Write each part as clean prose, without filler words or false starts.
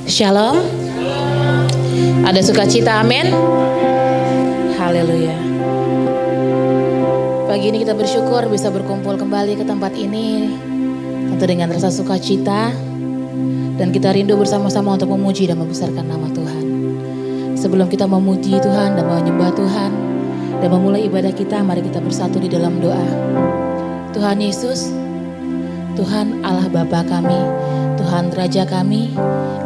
Shalom. Ada sukacita, amin. Haleluya. Pagi ini kita bersyukur bisa berkumpul kembali ke tempat ini, tentu dengan rasa sukacita, dan kita rindu bersama-sama untuk memuji dan membesarkan nama Tuhan. Sebelum kita memuji Tuhan dan menyembah Tuhan dan memulai ibadah kita, mari kita bersatu di dalam doa. Tuhan Yesus, Tuhan Allah Bapa kami, Tuhan Raja kami,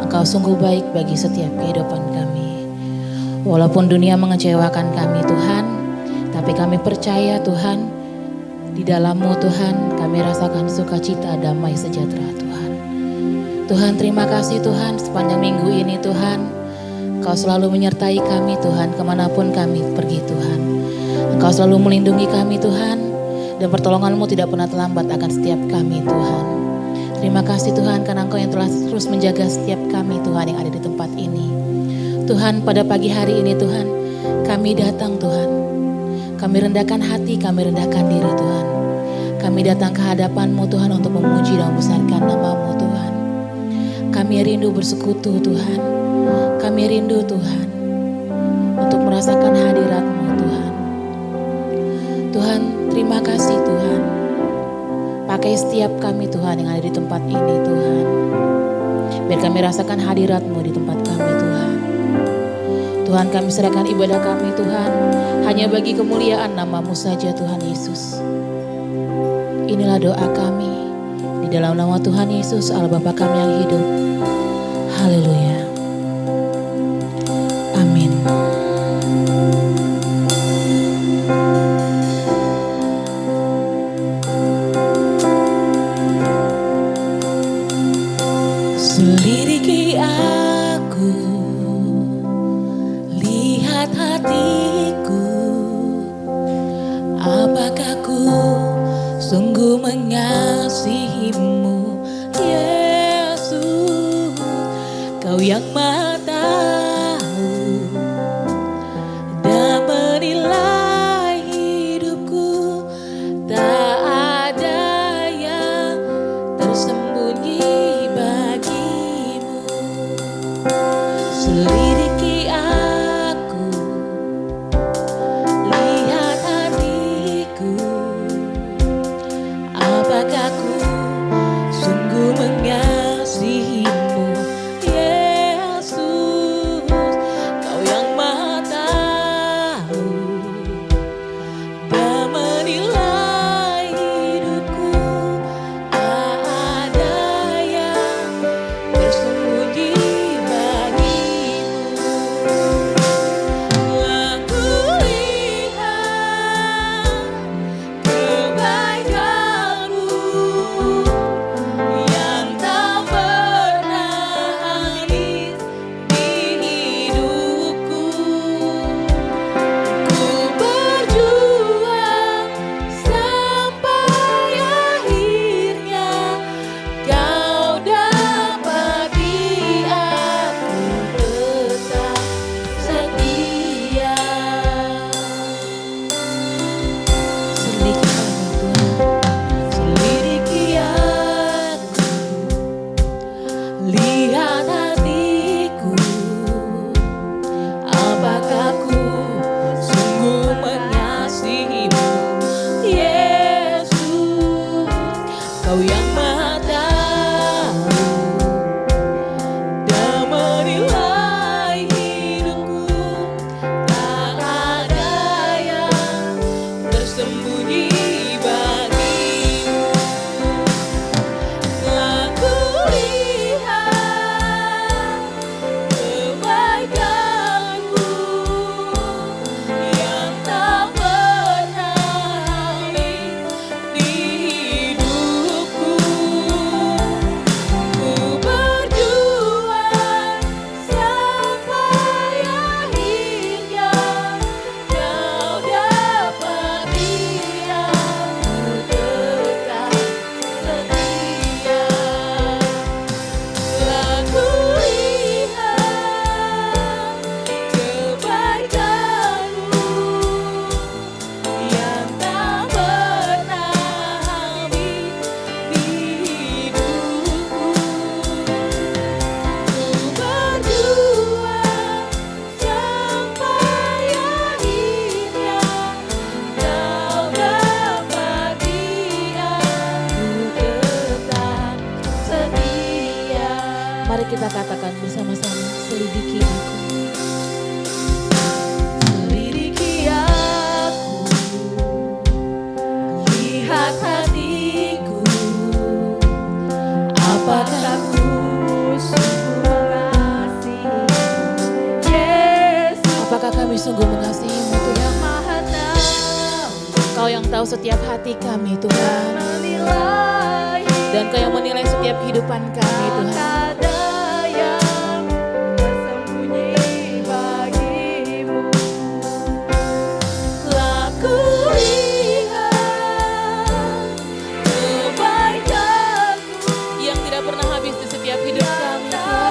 Engkau sungguh baik bagi setiap kehidupan kami. Walaupun dunia mengecewakan kami Tuhan, tapi kami percaya Tuhan, di dalam-Mu Tuhan kami rasakan sukacita, damai, sejahtera Tuhan. Tuhan terima kasih Tuhan, sepanjang minggu ini Tuhan, Engkau selalu menyertai kami Tuhan, kemanapun kami pergi Tuhan. Engkau selalu melindungi kami Tuhan, dan pertolongan-Mu tidak pernah terlambat akan setiap kami Tuhan. Terima kasih Tuhan karena Engkau yang telah terus menjaga setiap kami Tuhan yang ada di tempat ini. Tuhan, pada pagi hari ini Tuhan, kami datang Tuhan. Kami rendahkan hati, kami rendahkan diri Tuhan. Kami datang ke hadapan-Mu Tuhan untuk memuji dan membesarkan nama-Mu Tuhan. Kami rindu bersekutu Tuhan. Kami rindu Tuhan untuk merasakan hadirat-Mu Tuhan. Tuhan, terima kasih Tuhan. Pakai setiap kami Tuhan yang ada di tempat ini Tuhan. Biar kami rasakan hadirat-Mu di tempat kami Tuhan. Tuhan, kami serahkan ibadah kami Tuhan, hanya bagi kemuliaan nama-Mu saja Tuhan Yesus. Inilah doa kami, di dalam nama Tuhan Yesus Allah Bapa kami yang hidup. Haleluya. Amin. Selidiki aku, lihat hatiku, apakah ku sungguh mengasihi-Mu, Yesus. Kau yang Maha tahu dan menilai hidupku, tak ada yang tersembunyi bagimu. Selidiki aku, lihat hatiku, apakah ku sungguh mengasihi-Mu, Yesus. Kau yang Maha tahu dan menilai hidupku, tak ada yang tersembunyi bagimu. Aku lihat kebaikan-Mu yang tak pernah habis di hidupku. Ku berjuang sampai akhirnya Kau dapati aku tetap setia. Selidiki aku, lihat hatiku, apakah ku sungguh mengasihi-Mu, Yesus. Kau yang Maha tahu dan menilai hidupku, tak ada yang tersembunyi bagimu. Aku lihat kebaikan-Mu yang tak pernah habis di hidupku. kita katakan bersama-sama, selidiki aku. Selidiki aku, lihat hatiku, apakah ku sungguh mengasihi Yesus. Apakah kami sungguh mengasihi-Mu Tuhan? Kau yang tahu setiap hati kami Tuhan, dan Kau yang menilai setiap kehidupan kami Tuhan. Yang tidak pernah habis di setiap hidup kami Tuhan.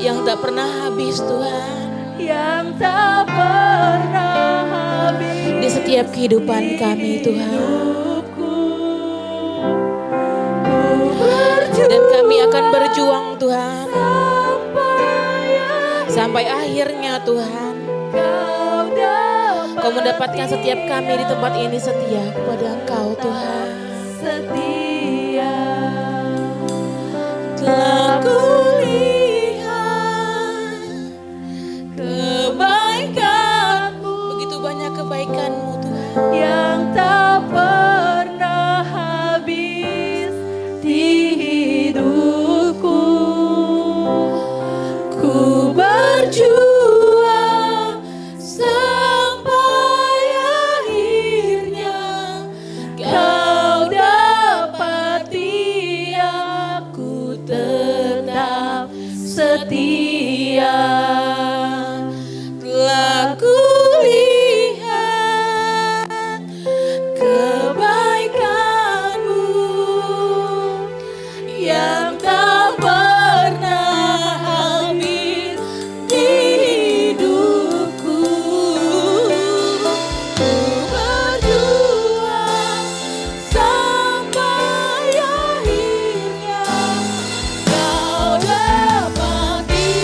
Yang tak pernah habis Tuhan, yang tak pernah habis di setiap kehidupan kami Tuhan. Dan kami akan berjuang Tuhan sampai akhirnya Tuhan Kau mendapatkan setiap kami di tempat ini setia kepada Engkau Tuhan. Setia telah kebaikan-Mu Tuhan yang tak pernah habis di hidupku. Ku berjuang sampai akhirnya Kau dapati aku tetap setia. Telah yang tak pernah habis di hidupku. Ku berjuang sampai akhirnya Kau dapati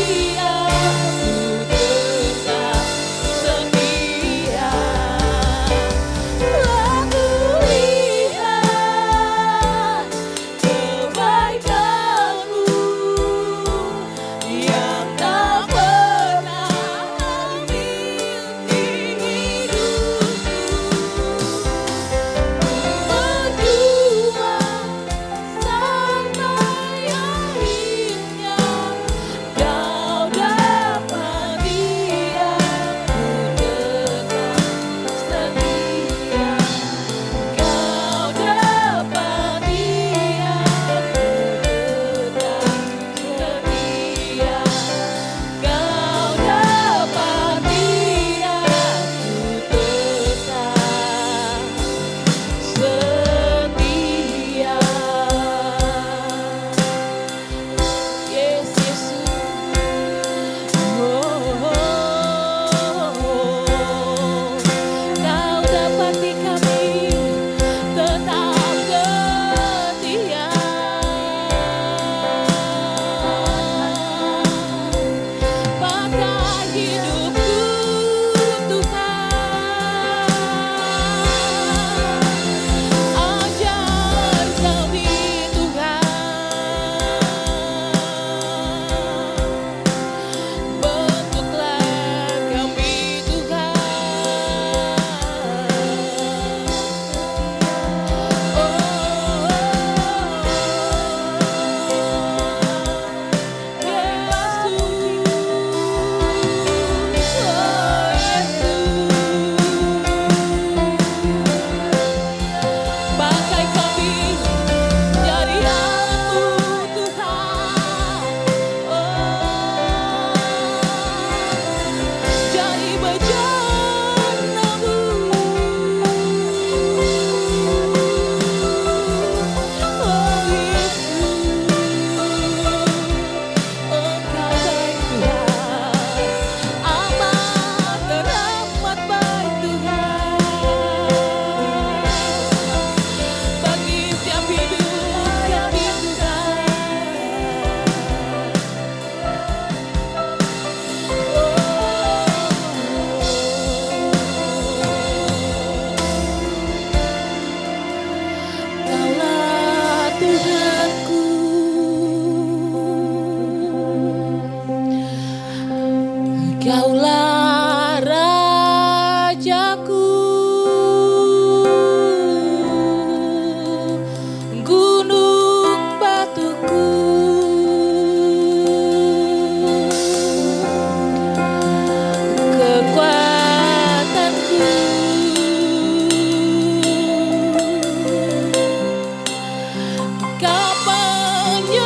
Kau penyelamatku,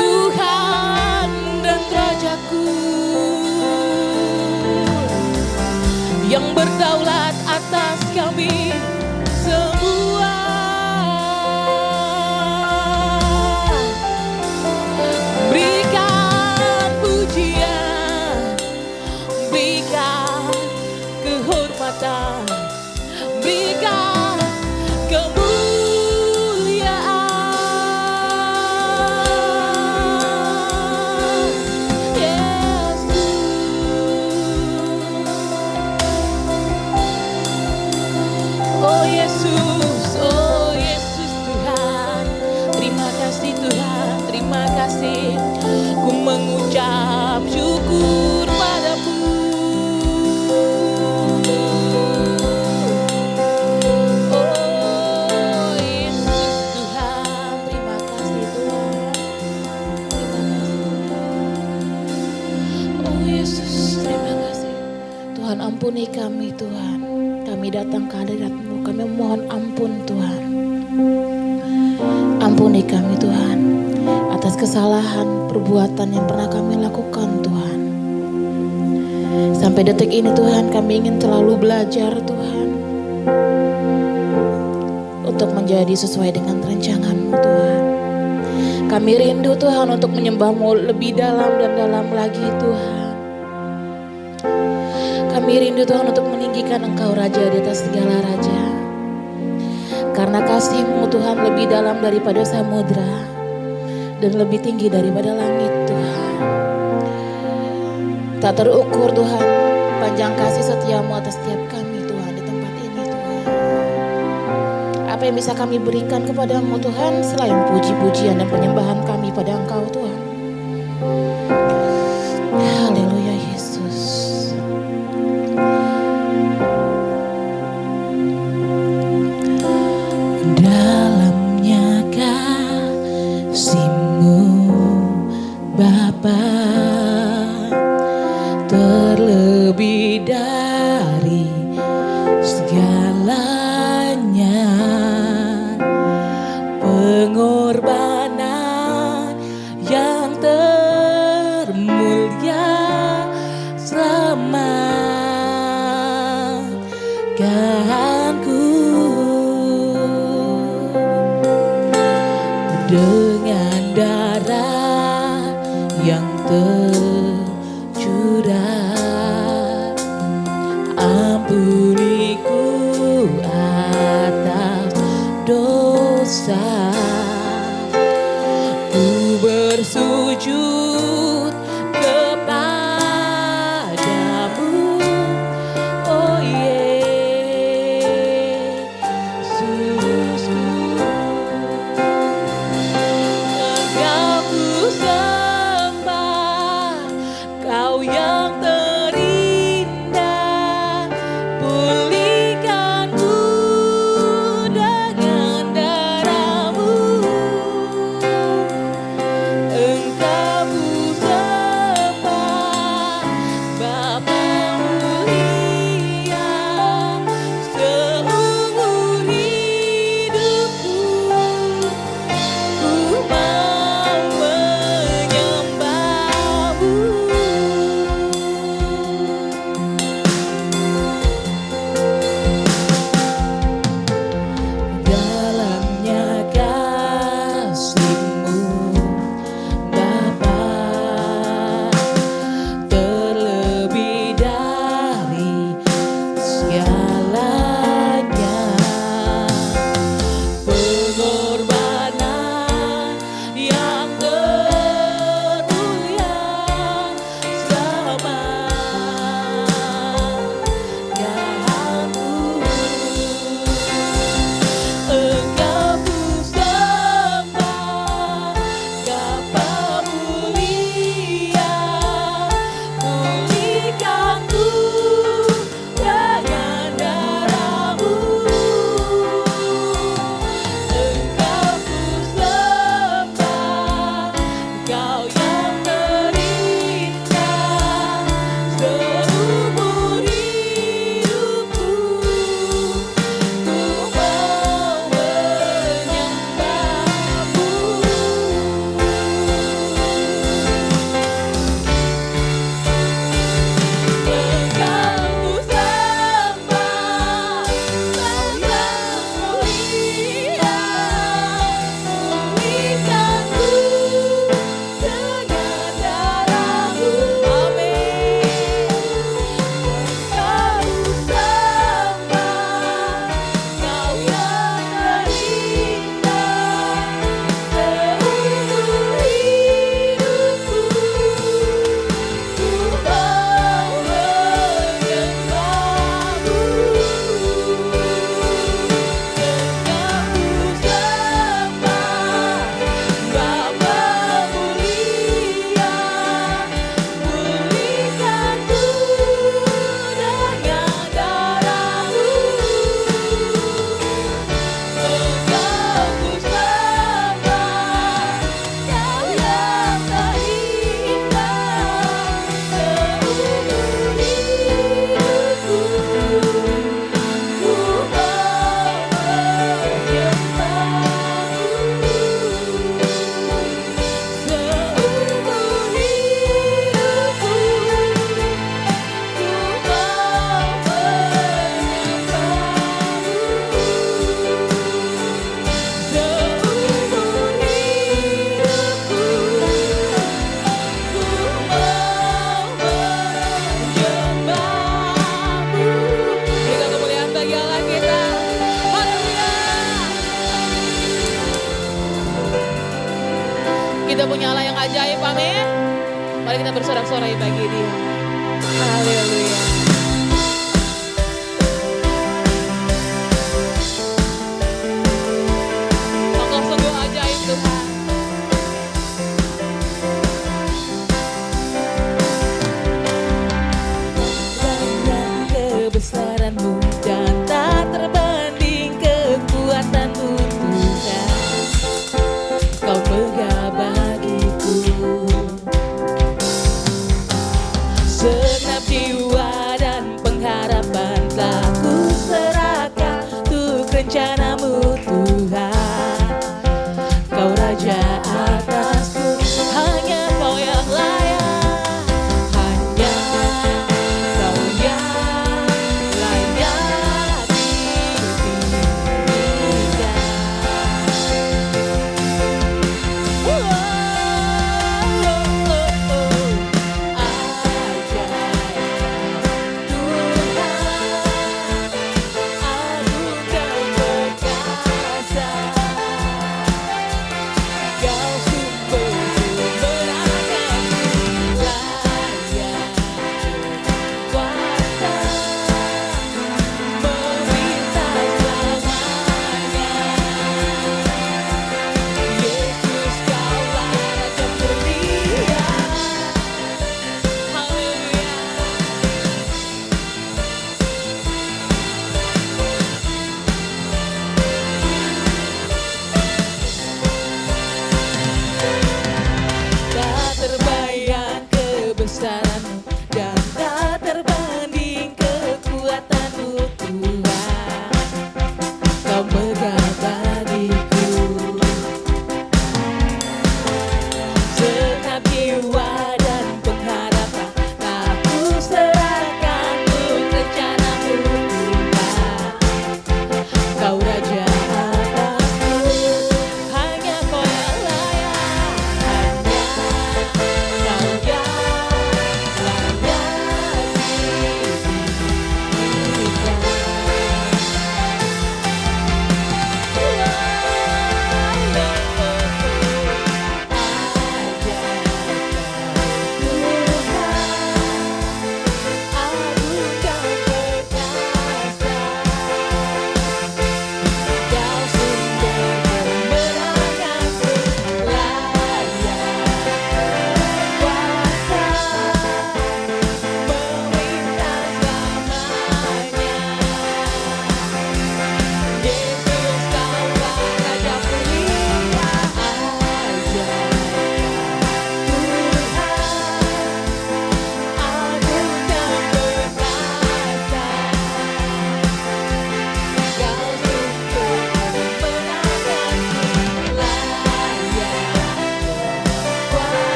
Tuhan dan Rajaku, yang berdaulat atas kami semua. Berikan pujian, berikan kehormatan, berikan kemuliaan. Yesus, oh Yesus Tuhan, terima kasih Tuhan, terima kasih. Ku mengucap syukur padamu. Oh Yesus Tuhan, terima kasih Tuhan, terima kasih. Oh Yesus, terima kasih. Tuhan, ampuni kami Tuhan. Kami datang ke hadirat-Mu, kami mohon ampun Tuhan. Ampuni kami Tuhan atas kesalahan perbuatan yang pernah kami lakukan Tuhan. Sampai detik ini Tuhan, kami ingin selalu belajar Tuhan, untuk menjadi sesuai dengan rancangan-Mu Tuhan. Kami rindu Tuhan untuk menyembah-Mu lebih dalam dan dalam lagi Tuhan. Kami rindu Tuhan untuk meninggikan Engkau Raja di atas segala raja. Karena kasih-Mu Tuhan lebih dalam daripada samudra dan lebih tinggi daripada langit Tuhan. Tak terukur Tuhan panjang kasih setia-Mu atas setiap kami Tuhan di tempat ini Tuhan. Apa yang bisa kami berikan kepada-Mu Tuhan selain puji-pujian dan penyembahan kami pada Engkau Tuhan. Haleluya Yesus. Dalamnya kasih-Mu Bapa, terlebih dari segalanya, pengorbanan yang termulia selamatkanku. Dengan darah yang tercurah, ampuniku atas dosa. Ku bersujud kepadamu, oh Yesusku. Engkau ku sembah, Kau yang terindah. Pulihkanku dengan darah-Mu, Kita punya Allah yang ajaib, amin. Mari kita bersorak-sorai bagi Dia. Haleluya. Engkau sungguh ajaib Tuhan. Banyak kebesaran-Mu dan tak terbanding kekuatan-Mu Tuhan. Kau megah bagiku. Segenap jiwa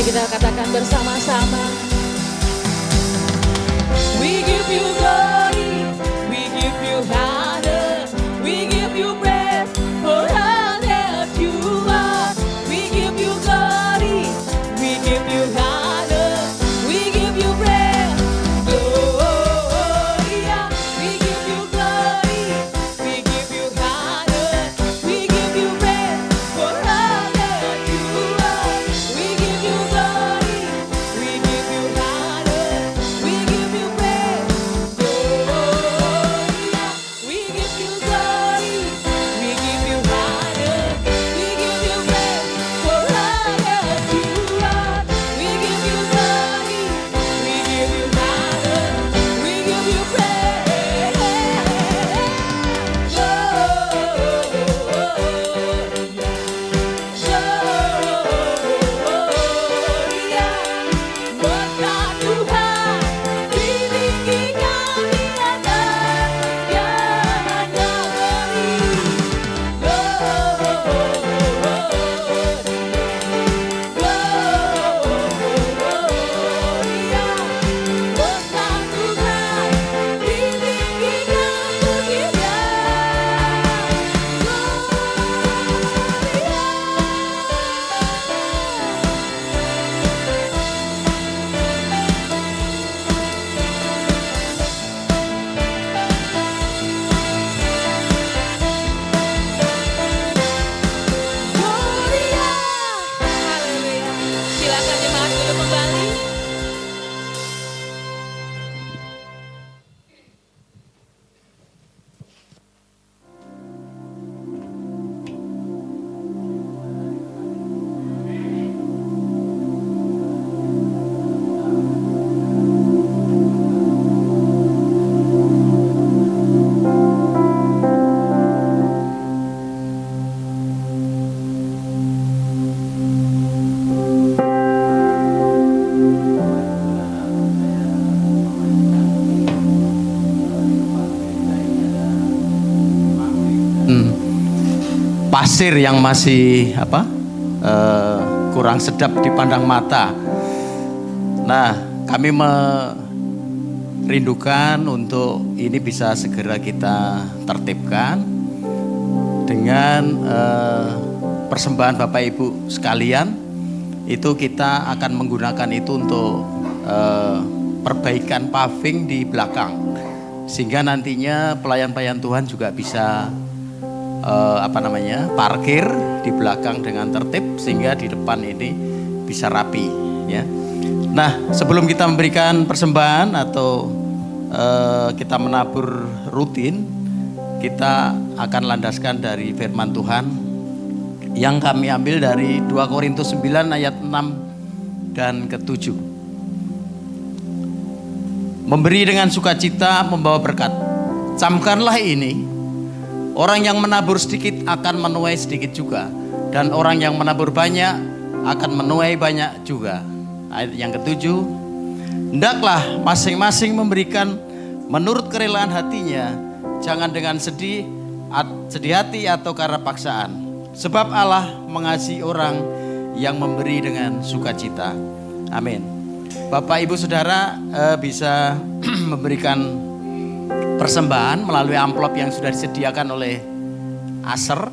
kita katakan bersama-sama. We give you glory, we give you honor, we give you praise for all that you are. We give you glory, we give you honor, we give you praise. Gloria, we give you glory, we give you honor, we give you praise for all that you are. We give you glory, we give you honor, we give you praise. Gloria, we give you glory, we give you honor, we give you praise for all that you are. We give you glory, we give you honor, we give you praise. Gloria, buatlah Tuhan ditinggikan di atas segala negeri. Gloria, buatlah Tuhan ditinggikan pujian. Gloria, haleluya. Silakan jemaat duduk kembali. Pasir yang masih kurang sedap dipandang mata. Nah, kami merindukan untuk ini bisa segera kita tertibkan dengan persembahan Bapak Ibu sekalian. Itu kita akan menggunakan itu untuk perbaikan paving di belakang, sehingga nantinya pelayan-pelayan Tuhan juga bisa parkir di belakang dengan tertib, sehingga di depan ini bisa rapi, ya. Nah, sebelum kita memberikan persembahan atau kita menabur rutin, kita akan landaskan dari firman Tuhan yang kami ambil dari 2 Korintus 9 ayat 6 dan ke-7. Memberi dengan sukacita membawa berkat. Camkanlah ini. Orang yang menabur sedikit akan menuai sedikit juga, dan orang yang menabur banyak akan menuai banyak juga. Ayat yang ke-7, hendaklah masing-masing memberikan menurut kerelaan hatinya, jangan dengan sedih hati atau karena paksaan. Sebab Allah mengasihi orang yang memberi dengan sukacita. Amin. Bapak Ibu Saudara bisa memberikan persembahan melalui amplop yang sudah disediakan oleh Aser,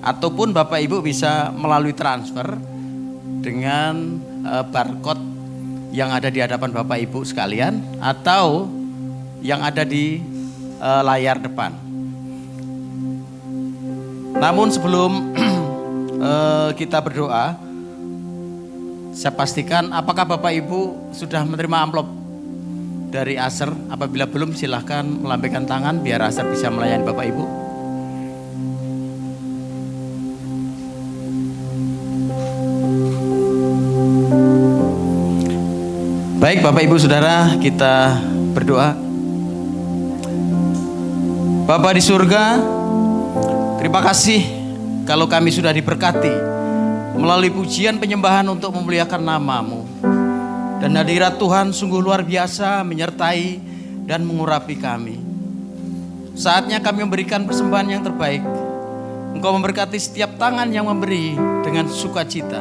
ataupun Bapak Ibu bisa melalui transfer dengan barcode yang ada di hadapan Bapak Ibu sekalian, atau yang ada di layar depan. Namun sebelum kita berdoa, saya pastikan apakah Bapak Ibu sudah menerima amplop dari Aser. Apabila belum, silahkan melambaikan tangan biar Aser bisa melayani Bapak Ibu. Baik Bapak Ibu Saudara, kita berdoa. Bapa di surga, terima kasih kalau kami sudah diberkati melalui pujian penyembahan untuk memuliakan nama-Mu. Dan hadirat Tuhan sungguh luar biasa menyertai dan mengurapi kami. Saatnya kami memberikan persembahan yang terbaik. Engkau memberkati setiap tangan yang memberi dengan sukacita.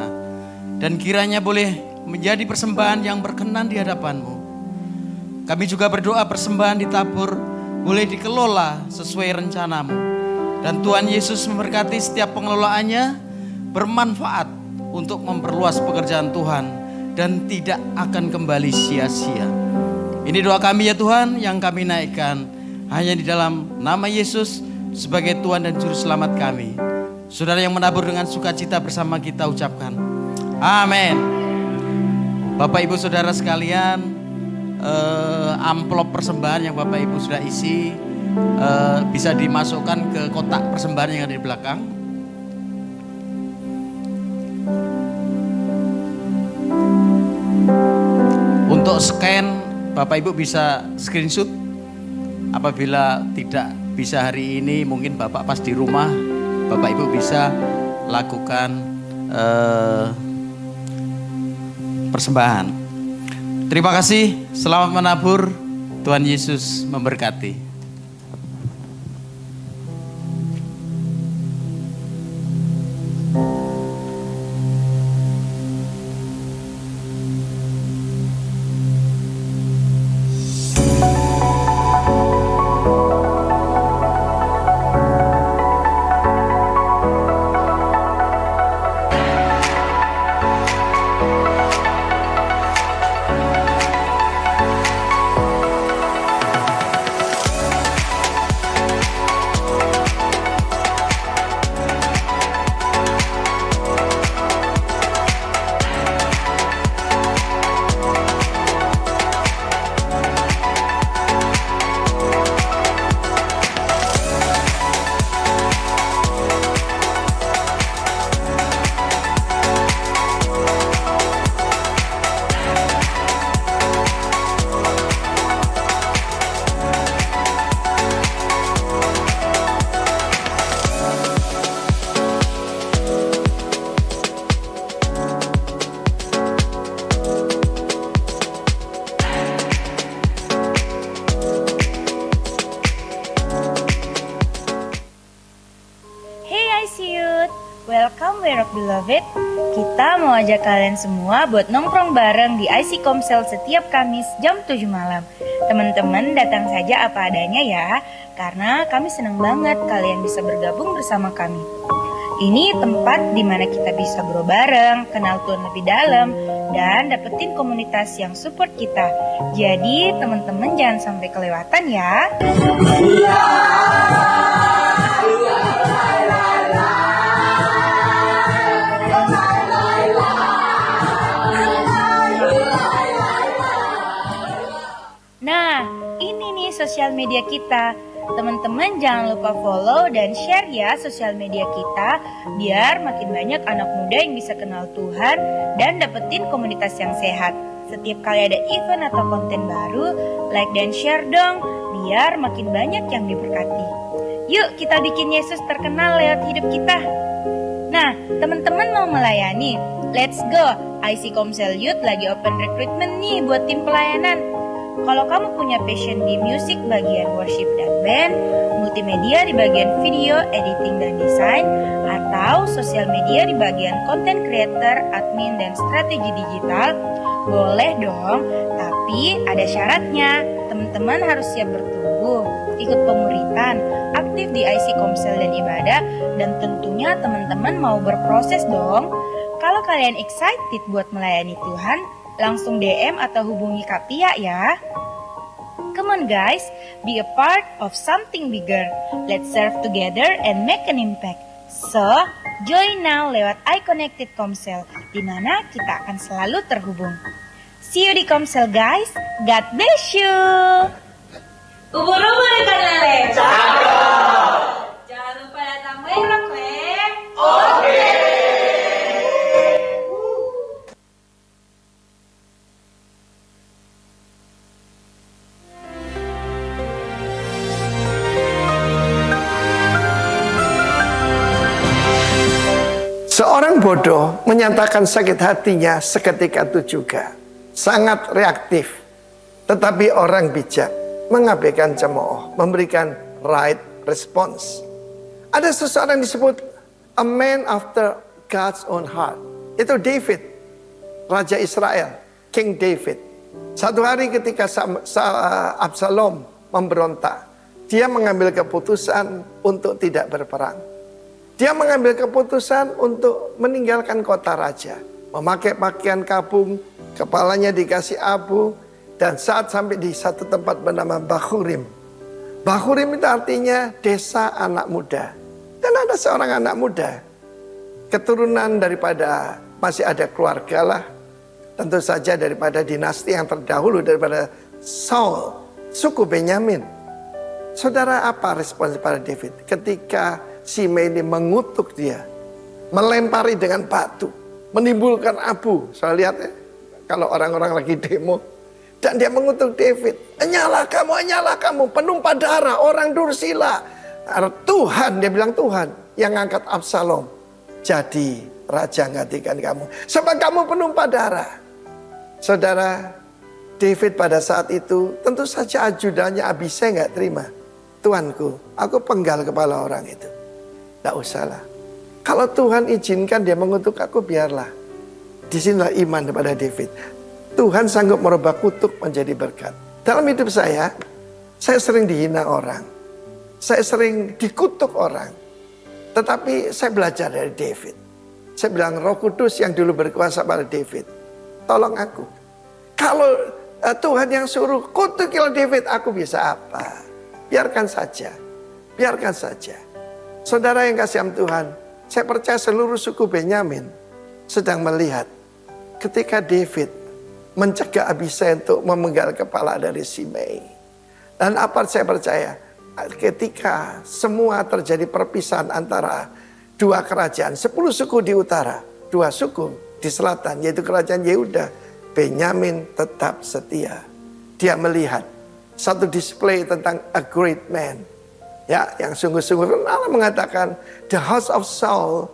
dan kiranya boleh menjadi persembahan yang berkenan di hadapan-Mu. Kami juga berdoa persembahan di Tabur boleh dikelola sesuai rencana-Mu. Dan Tuhan Yesus memberkati setiap pengelolaannya bermanfaat untuk memperluas pekerjaan Tuhan dan tidak akan kembali sia-sia. Ini doa kami ya Tuhan yang kami naikkan hanya di dalam nama Yesus sebagai Tuhan dan Juru Selamat kami. Saudara yang menabur dengan sukacita bersama kita ucapkan amin. Bapak Ibu Saudara sekalian, amplop persembahan yang Bapak Ibu sudah isi bisa dimasukkan ke kotak persembahan yang ada di belakang. Untuk scan, Bapak Ibu bisa screenshot. Apabila tidak bisa hari ini, mungkin Bapak pas di rumah, Bapak Ibu bisa lakukan persembahan. Terima kasih, selamat menabur. Tuhan Yesus memberkati. Welcome Werok Beloved. Kita mau ajak kalian semua buat nongkrong bareng di IC Komsel setiap Kamis jam 7 malam. Teman-teman datang saja apa adanya ya, karena kami senang banget kalian bisa bergabung bersama kami. Ini tempat di mana kita bisa grow bareng, kenal Tuhan lebih dalam, dan dapetin komunitas yang support kita. Jadi teman-teman jangan sampai kelewatan ya. Nah, ini nih sosial media kita. Teman-teman jangan lupa follow dan share ya sosial media kita, biar makin banyak anak muda yang bisa kenal Tuhan dan dapetin komunitas yang sehat. Setiap kali ada event atau konten baru, like dan share dong, biar makin banyak yang diberkati. Yuk kita bikin Yesus terkenal lewat hidup kita. Nah, teman-teman mau melayani? Let's go! IC Komsel Youth lagi open recruitment nih buat tim pelayanan. Kalau kamu punya passion di musik bagian worship dan band, multimedia di bagian video, editing dan desain, atau sosial media di bagian content creator, admin, dan strategi digital, boleh dong, tapi ada syaratnya. Teman-teman harus siap bertumbuh, ikut pemuritan, aktif di IC Komsel dan ibadah, dan tentunya teman-teman mau berproses dong. Kalau kalian excited buat melayani Tuhan, langsung DM atau hubungi Kapia ya. Come on guys, be a part of something bigger. Let's serve together and make an impact. So, join now lewat iConnected Komsel, di mana kita akan selalu terhubung. See you di Komsel guys. God bless you. Ubur-ubur ikan lele. Cakep. Jangan lupa datang merok, Le. Oke. Seorang bodoh menyatakan sakit hatinya seketika itu juga. Sangat reaktif. Tetapi orang bijak mengabaikan cemooh, memberikan right response. Ada seseorang disebut a man after God's own heart. Itu David. Raja Israel, King David. Satu hari ketika Absalom memberontak, dia mengambil keputusan untuk tidak berperang. Dia mengambil keputusan untuk meninggalkan kota raja, memakai pakaian kabung, kepalanya dikasih abu, dan saat sampai di satu tempat bernama Bahurim. Bahurim itu artinya desa anak muda. Dan ada seorang anak muda, keturunan daripada masih ada keluarga lah, tentu saja daripada dinasti yang terdahulu daripada Saul, suku Benyamin. Saudara, apa respons pada David ketika Shimei ini mengutuk dia, melempari dengan batu, menimbulkan abu. Saya lihat ya, kalau orang-orang lagi demo, dan dia mengutuk David, hanyalah kamu, penumpah darah, orang dursila. Tuhan, dia bilang Tuhan yang ngangkat Absalom jadi raja gantikan kamu, sebab kamu penumpah darah. Saudara, David pada saat itu tentu saja ajudannya Abisai nggak terima. Tuanku, aku penggal kepala orang itu. Nggak usahlah. Kalau Tuhan izinkan dia mengutuk aku, biarlah. Disinilah iman kepada David. Tuhan sanggup merubah kutuk menjadi berkat. Dalam hidup saya sering dihina orang. Saya sering dikutuk orang. Tetapi saya belajar dari David. Saya bilang, Roh Kudus yang dulu berkuasa pada David, tolong aku. Kalau Tuhan yang suruh kutukilah David, aku bisa apa? Biarkan saja. Biarkan saja. Saudara yang kasih Tuhan, saya percaya seluruh suku Benyamin sedang melihat ketika David mencegah Abisai untuk memenggal kepala dari Shimei. Dan apa saya percaya, ketika semua terjadi perpisahan antara dua kerajaan, 10 suku di utara, 2 suku di selatan, yaitu kerajaan Yehuda, Benyamin tetap setia. Dia melihat satu display tentang a great man, ya, yang sungguh-sungguh. Allah mengatakan the house of Saul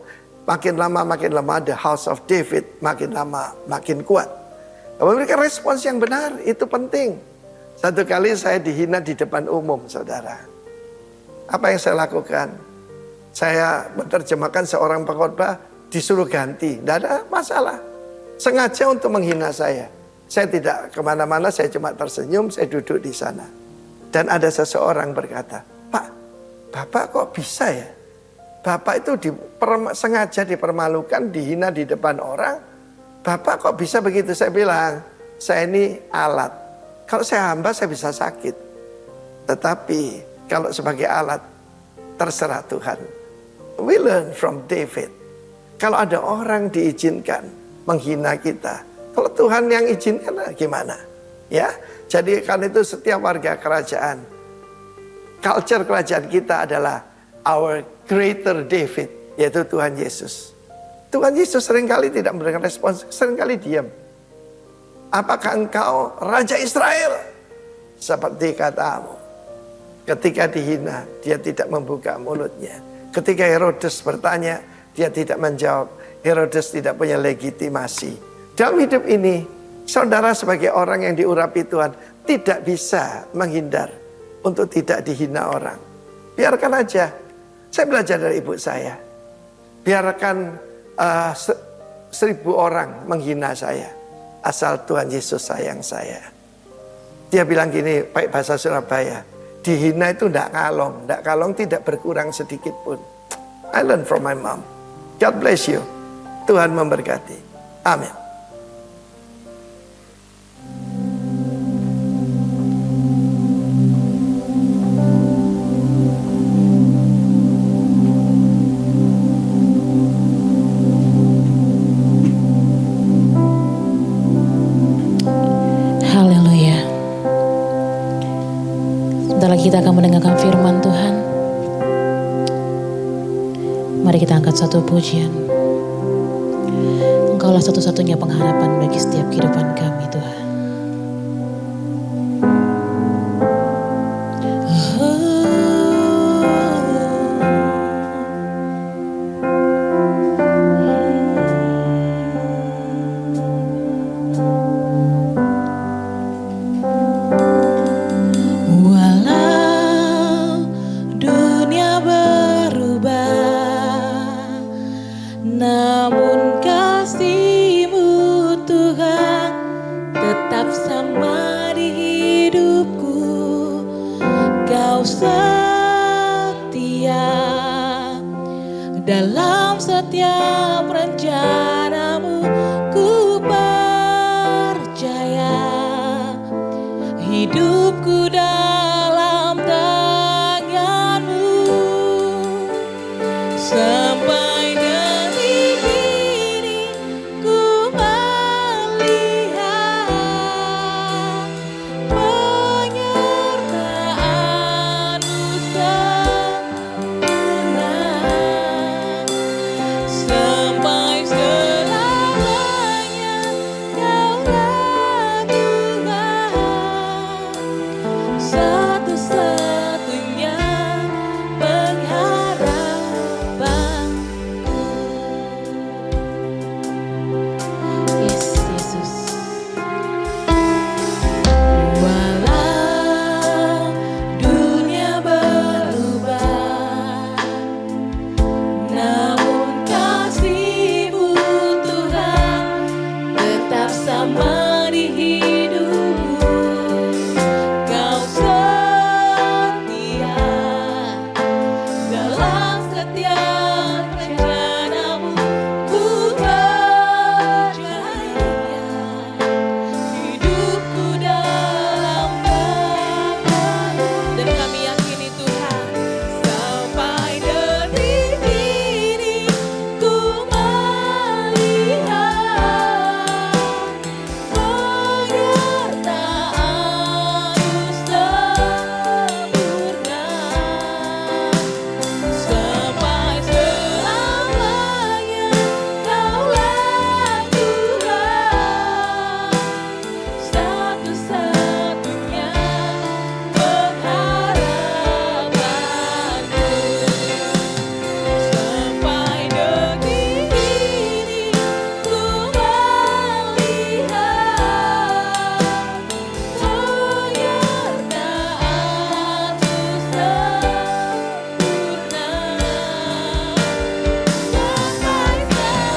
makin lama makin lemah, the house of David makin lama makin kuat. Memberikan respons yang benar itu penting. Satu kali saya dihina di depan umum, saudara. Apa yang saya lakukan? Saya menerjemahkan seorang pengkhotbah, disuruh ganti. Tidak ada masalah. Sengaja untuk menghina saya. Saya tidak kemana-mana, saya cuma tersenyum, saya duduk di sana. Dan ada seseorang berkata, Pak, Bapak kok bisa ya? Bapak itu sengaja dipermalukan, dihina di depan orang. Bapak kok bisa begitu? Saya bilang, saya ini alat. Kalau saya hamba, saya bisa sakit. Tetapi kalau sebagai alat, terserah Tuhan. We learn from David. Kalau ada orang diizinkan menghina kita, kalau Tuhan yang izinkan, gimana? Ya, jadi karena itu setiap warga kerajaan, culture kerajaan kita adalah our greater David, yaitu Tuhan Yesus. Tuhan Yesus seringkali tidak memberikan respons, seringkali diam. Apakah engkau Raja Israel? Seperti katamu. Ketika dihina, dia tidak membuka mulutnya. Ketika Herodes bertanya, dia tidak menjawab. Herodes tidak punya legitimasi. Dalam hidup ini, saudara sebagai orang yang diurapi Tuhan, tidak bisa menghindar untuk tidak dihina orang. Biarkan aja. Saya belajar dari ibu saya. Biarkan 1000 orang menghina saya. Asal Tuhan Yesus sayang saya. Dia bilang gini, pakai bahasa Surabaya. Dihina itu tidak kalong tidak berkurang sedikit pun. I learn from my mom. God bless you. Tuhan memberkati. Amin. Haleluya. Sebentar lagi kita akan mendengarkan firman Tuhan. Mari kita angkat satu pujian. Engkaulah satu-satunya pengharapan bagi setiap kehidupan kami, Tuhan. Walau dunia berubah, namun kasih-Mu Tuhan setia dalam setiap rencanamu. Ku percaya hidupku dalam tanganmu. Sampai detik ini ku melihat penyertaanmu sempurna. Sampai selamanya Kaulah Tuhan, satu-satunya pengharapanku. Yes, Yesus. Walau dunia berubah, namun kasih-Mu Tuhan tetap sama di hidupku. Kau setia dalam setiap rencanamu. Ku percaya hidupku dalam tanganmu. Dan kami yakini Tuhan, sampai detik ini ku melihat penyertaan-Mu sempurna. Sampai selamanya Kaulah Tuhan, satu-satunya pengharapanku. Sampai detik ini ku melihat penyertaan-Mu sempurna. Sampai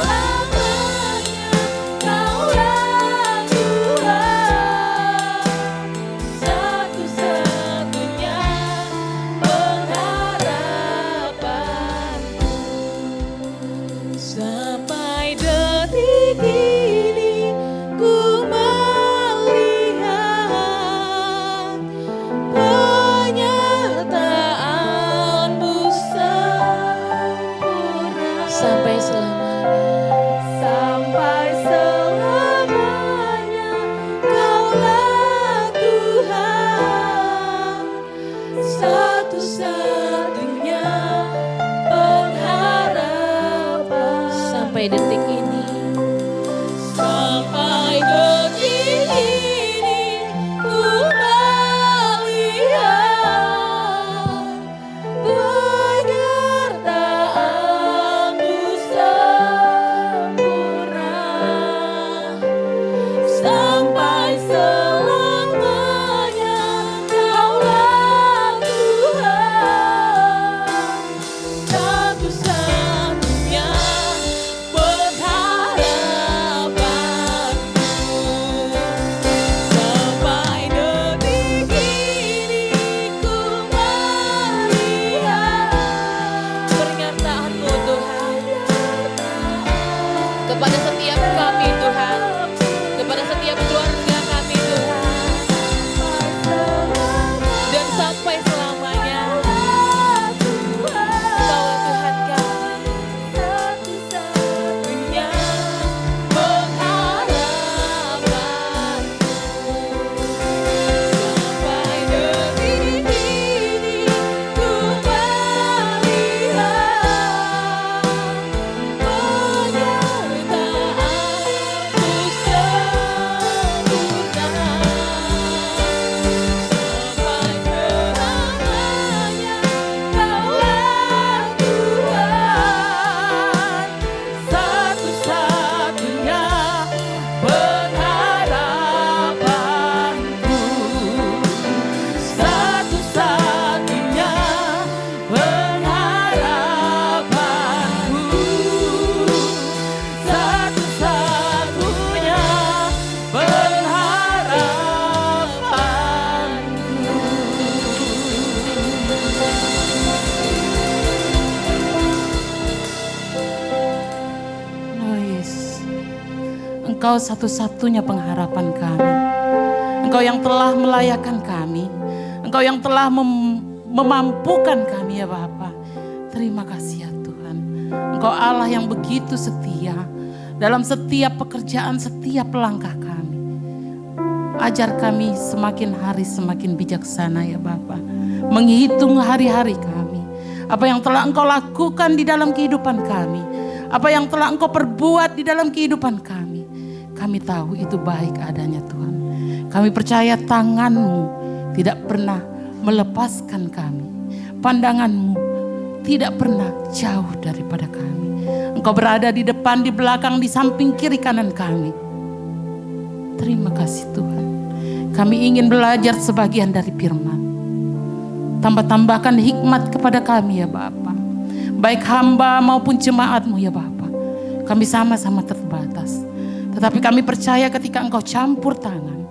selamanya Kaulah Tuhan, satu-satunya pengharapanku. Sampai detik ini ku melihat penyertaan-Mu sempurna. Sampai selamanya, sampai selamanya Kaulah Tuhan, satu-satunya pengharapan. Sampai detik ini, sampai detik ini ku melihat penyertaan-Mu sempurna. Sampai selamanya Kaulah Tuhan, satu-satunya pengharapan. Engkau satu-satunya pengharapan kami. Engkau yang telah melayakkan kami. Engkau yang telah memampukan kami ya Bapa. Terima kasih ya Tuhan. Engkau Allah yang begitu setia dalam setiap pekerjaan, setiap langkah kami. Ajar kami semakin hari semakin bijaksana ya Bapa. Menghitung hari-hari kami. Apa yang telah Engkau lakukan di dalam kehidupan kami. Apa yang telah Engkau perbuat di dalam kehidupan kami. Kami tahu itu baik adanya Tuhan. Kami percaya tangan-Mu tidak pernah melepaskan kami. Pandangan-Mu tidak pernah jauh daripada kami. Engkau berada di depan, di belakang, di samping, kiri, kanan kami. Terima kasih Tuhan. Kami ingin belajar sebagian dari firman. Tambah-tambahkan hikmat kepada kami ya Bapa. Baik hamba maupun jemaat-Mu ya Bapa. Kami sama-sama terbatas. Tetapi kami percaya ketika Engkau campur tangan,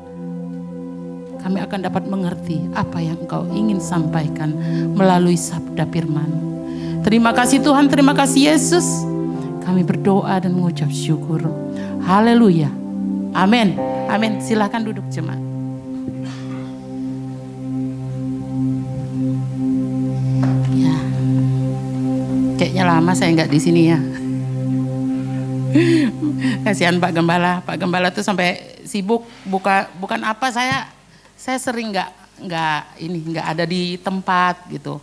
kami akan dapat mengerti apa yang Engkau ingin sampaikan melalui sabda firman. Terima kasih Tuhan, terima kasih Yesus. Kami berdoa dan mengucap syukur. Haleluya. Amin. Amin. Silakan duduk jemaat. Ya. Kayaknya lama saya nggak di sini ya. Kasihan Pak Gembala. Pak Gembala tuh sampai sibuk bukan apa saya sering nggak ada di tempat gitu.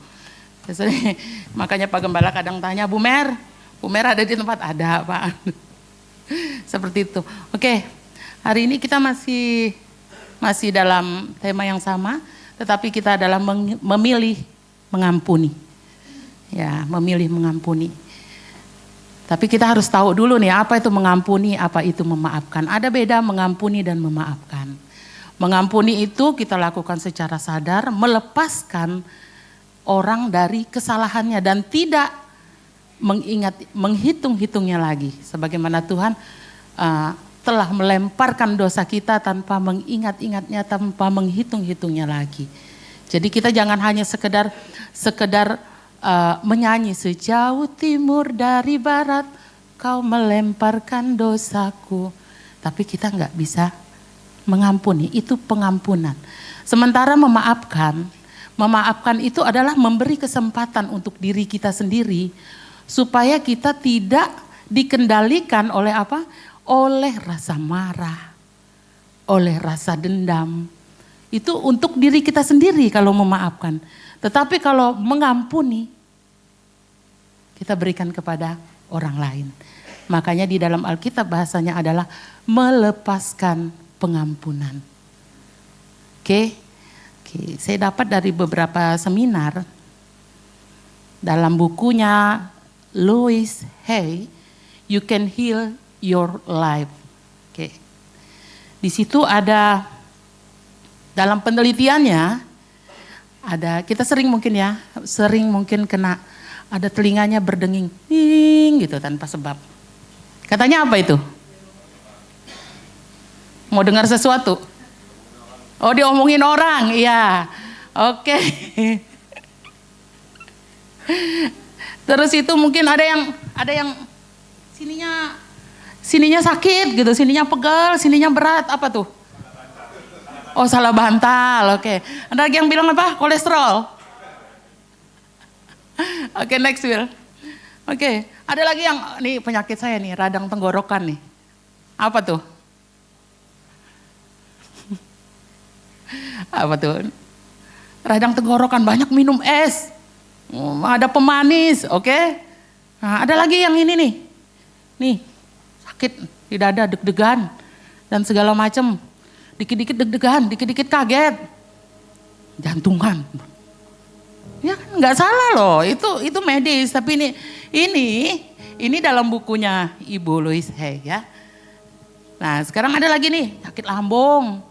Makanya Pak Gembala kadang tanya, Bu Mer ada di tempat? Ada Pak. Seperti itu. Oke, hari ini kita masih dalam tema yang sama, tetapi kita adalah memilih mengampuni. Ya, memilih mengampuni. Tapi kita harus tahu dulu nih apa itu mengampuni, apa itu memaafkan. Ada beda mengampuni dan memaafkan. Mengampuni itu kita lakukan secara sadar, melepaskan orang dari kesalahannya dan tidak menghitung-hitungnya lagi. Sebagaimana Tuhan telah melemparkan dosa kita tanpa mengingat-ingatnya, tanpa menghitung-hitungnya lagi. Jadi kita jangan hanya sekedar menyanyi sejauh timur dari barat, kau melemparkan dosaku. Tapi kita nggak bisa mengampuni, itu pengampunan. Sementara memaafkan itu adalah memberi kesempatan untuk diri kita sendiri supaya kita tidak dikendalikan oleh apa? Oleh rasa marah, oleh rasa dendam. Itu untuk diri kita sendiri kalau memaafkan. Tetapi kalau mengampuni, kita berikan kepada orang lain. Makanya di dalam Alkitab bahasanya adalah melepaskan pengampunan. Oke, saya dapat dari beberapa seminar dalam bukunya Louis Hay, You Can Heal Your Life. Oke, di situ ada dalam penelitiannya ada, kita sering mungkin kena ada telinganya berdenging, gitu tanpa sebab. Katanya apa itu? Mau dengar sesuatu? Oh, diomongin orang, iya. Oke. Terus itu mungkin ada yang sininya sakit gitu, sininya pegal, sininya berat, apa tuh? Oh, salah bantal, oke. Ada lagi yang bilang apa? Kolesterol. Oke, next Will. Oke, ada lagi yang, nih penyakit saya nih, radang tenggorokan nih. Apa tuh? Apa tuh? Radang tenggorokan, banyak minum es. Ada pemanis, oke. Nah, ada lagi yang ini nih. Nih, sakit di dada, deg-degan dan segala macam. Dikit-dikit deg-degan, dikit-dikit kaget. Jantungan. Ya kan nggak salah loh, itu medis. Tapi ini dalam bukunya Ibu Louis Hay ya. Nah, sekarang ada lagi nih, sakit lambung.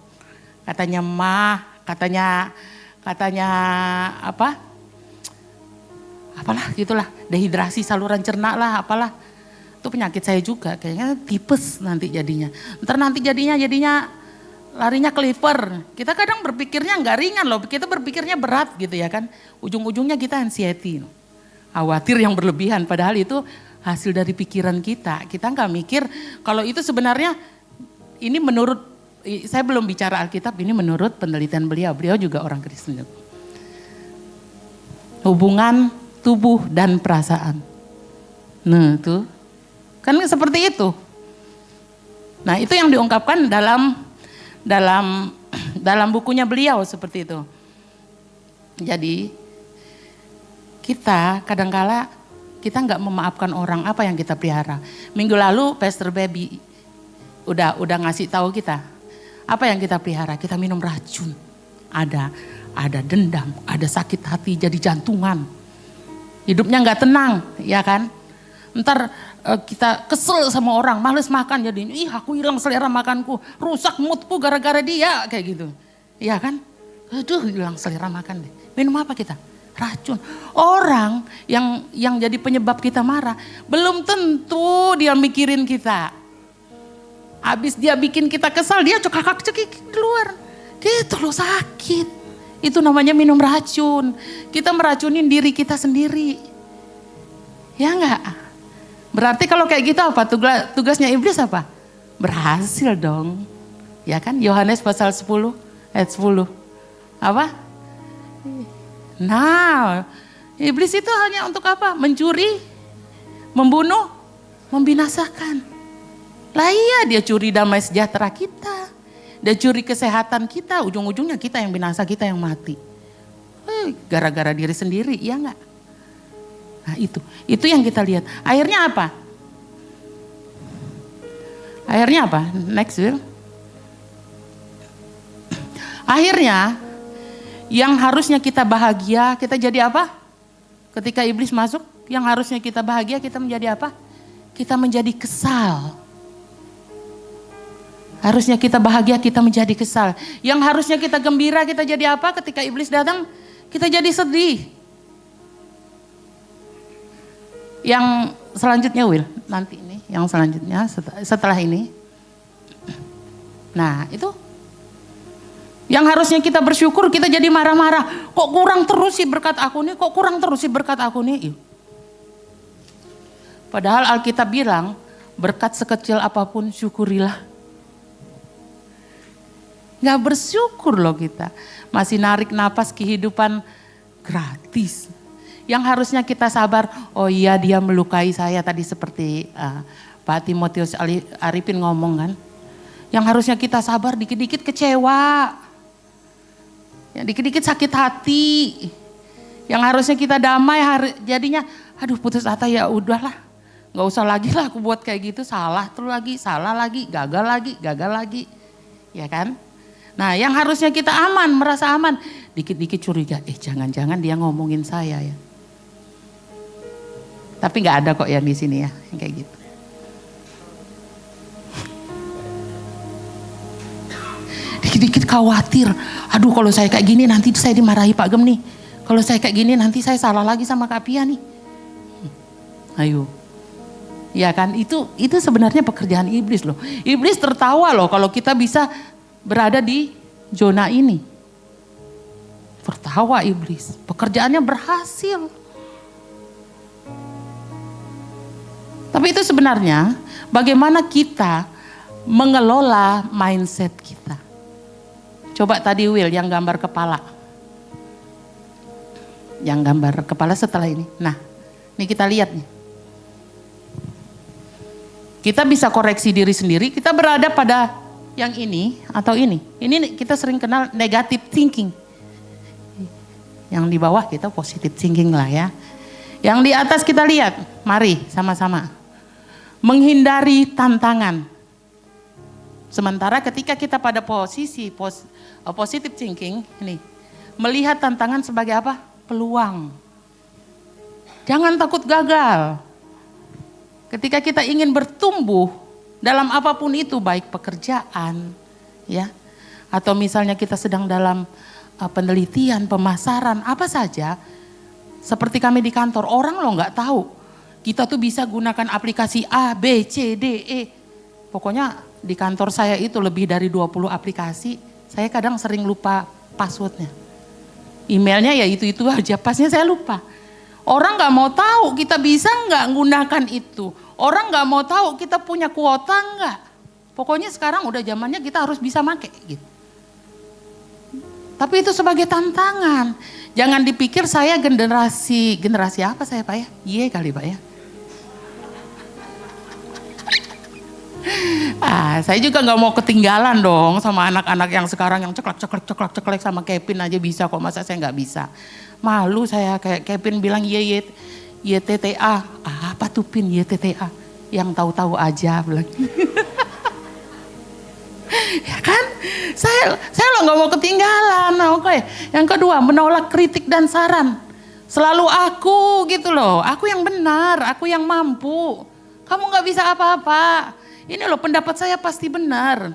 Katanya katanya apa? Apalah gitulah, dehidrasi saluran cerna lah, apalah. Itu penyakit saya juga, kayaknya tipes nanti jadinya. Ntar nanti jadinya larinya ke liver. Kita kadang berpikirnya nggak ringan loh, kita berpikirnya berat gitu ya kan. Ujung-ujungnya kita anxiety, khawatir yang berlebihan. Padahal itu hasil dari pikiran kita. Kita nggak mikir kalau itu sebenarnya ini menurut, saya belum bicara Alkitab, ini menurut penelitian beliau. Beliau juga orang Kristen. Hubungan tubuh dan perasaan. Nah itu, kan seperti itu. Nah itu yang diungkapkan dalam bukunya beliau seperti itu. Jadi kita kadangkala kita nggak memaafkan orang, apa yang kita pelihara. Minggu lalu Pastor Baby udah ngasih tahu kita apa yang kita pelihara. Kita minum racun, ada dendam, ada sakit hati, jadi jantungan. Hidupnya nggak tenang, ya kan? Ntar kita kesel sama orang, males makan jadi, aku hilang selera makanku, rusak moodku gara-gara dia, kayak gitu. Iya kan? Aduh, hilang selera makan deh. Minum apa kita? Racun. Orang yang jadi penyebab kita marah, belum tentu dia mikirin kita. Habis dia bikin kita kesal, dia cekak-cekik keluar. Gitu loh, sakit. Itu namanya minum racun. Kita meracunin diri kita sendiri. Ya enggak? Berarti kalau kayak gitu apa? Tugasnya iblis apa? Berhasil dong. Ya kan? Yohanes pasal 10 ayat 10. Apa? Nah, iblis itu hanya untuk apa? Mencuri, membunuh, membinasakan. Lah iya, dia curi damai sejahtera kita. Dia curi kesehatan kita, ujung-ujungnya kita yang binasa, kita yang mati. Gara-gara diri sendiri, iya enggak? Nah itu yang kita lihat. Akhirnya apa? Akhirnya apa? Next, Will. Akhirnya yang harusnya kita bahagia, kita jadi apa? Ketika iblis masuk, yang harusnya kita bahagia, kita menjadi apa? Kita menjadi kesal. Harusnya kita bahagia, kita menjadi kesal. Yang harusnya kita gembira, kita jadi apa? Ketika iblis datang, kita jadi sedih. Yang selanjutnya, Will, nanti ini, yang selanjutnya setelah ini. Nah itu. Yang harusnya kita bersyukur, kita jadi marah-marah. Kok kurang terus sih berkat aku nih, kok kurang terus sih berkat aku nih. Padahal Alkitab bilang, berkat sekecil apapun syukurilah. Gak bersyukur loh kita. Masih narik napas kehidupan gratis. Yang harusnya kita sabar, oh iya dia melukai saya tadi seperti Pak Timotius Arifin ngomong kan. Yang harusnya kita sabar, dikit-dikit kecewa. Yang dikit-dikit sakit hati. Yang harusnya kita damai, jadinya aduh putus asa, ya udahlah. Gak usah lagi lah aku buat kayak gitu, salah lagi, gagal lagi. Ya kan? Nah yang harusnya kita aman, merasa aman. Dikit-dikit curiga, jangan-jangan dia ngomongin saya ya. Tapi gak ada kok yang di sini ya, yang kayak gitu. Dikit-dikit khawatir, aduh kalau saya kayak gini nanti saya dimarahi Pak Gem nih. Kalau saya kayak gini nanti saya salah lagi sama Kak Pia nih. Ayo. Ya kan, itu sebenarnya pekerjaan iblis loh. Iblis tertawa loh kalau kita bisa berada di zona ini. Tertawa iblis, pekerjaannya berhasil. Tapi itu sebenarnya bagaimana kita mengelola mindset kita. Coba tadi Will yang gambar kepala. Yang gambar kepala setelah ini. Nah, ini kita lihat nih. Kita bisa koreksi diri sendiri, kita berada pada yang ini atau ini. Ini kita sering kenal negative thinking. Yang di bawah kita positive thinking lah ya. Yang di atas kita lihat, mari sama-sama. Menghindari tantangan. Sementara ketika kita pada posisi positive thinking, ini melihat tantangan sebagai apa? Peluang. Jangan takut gagal. Ketika kita ingin bertumbuh dalam apapun itu, baik pekerjaan, ya, atau misalnya kita sedang dalam penelitian, pemasaran, apa saja, seperti kami di kantor, orang lo nggak tahu, kita tuh bisa gunakan aplikasi A, B, C, D, E, pokoknya di kantor saya itu lebih dari 20 aplikasi, saya kadang sering lupa passwordnya, emailnya ya itu aja, pasnya saya lupa. Orang gak mau tahu kita bisa gak menggunakan itu. Orang gak mau tahu kita punya kuota enggak. Pokoknya sekarang udah zamannya kita harus bisa make gitu. Tapi itu sebagai tantangan. Jangan dipikir saya generasi apa saya Pak ya? Iya kali Pak ya. Saya juga nggak mau ketinggalan dong sama anak-anak yang sekarang yang ceklek sama Kevin aja bisa kok, masa saya nggak bisa. Malu saya, kayak Kevin bilang YTTA. Apa tuh Pin YTTA? Yang tahu-tahu aja bilang. Ya kan? Saya lo nggak mau ketinggalan. Oke. Yang kedua, menolak kritik dan saran. Selalu aku gitu loh. Aku yang benar, aku yang mampu. Kamu nggak bisa apa-apa. Ini loh pendapat saya pasti benar.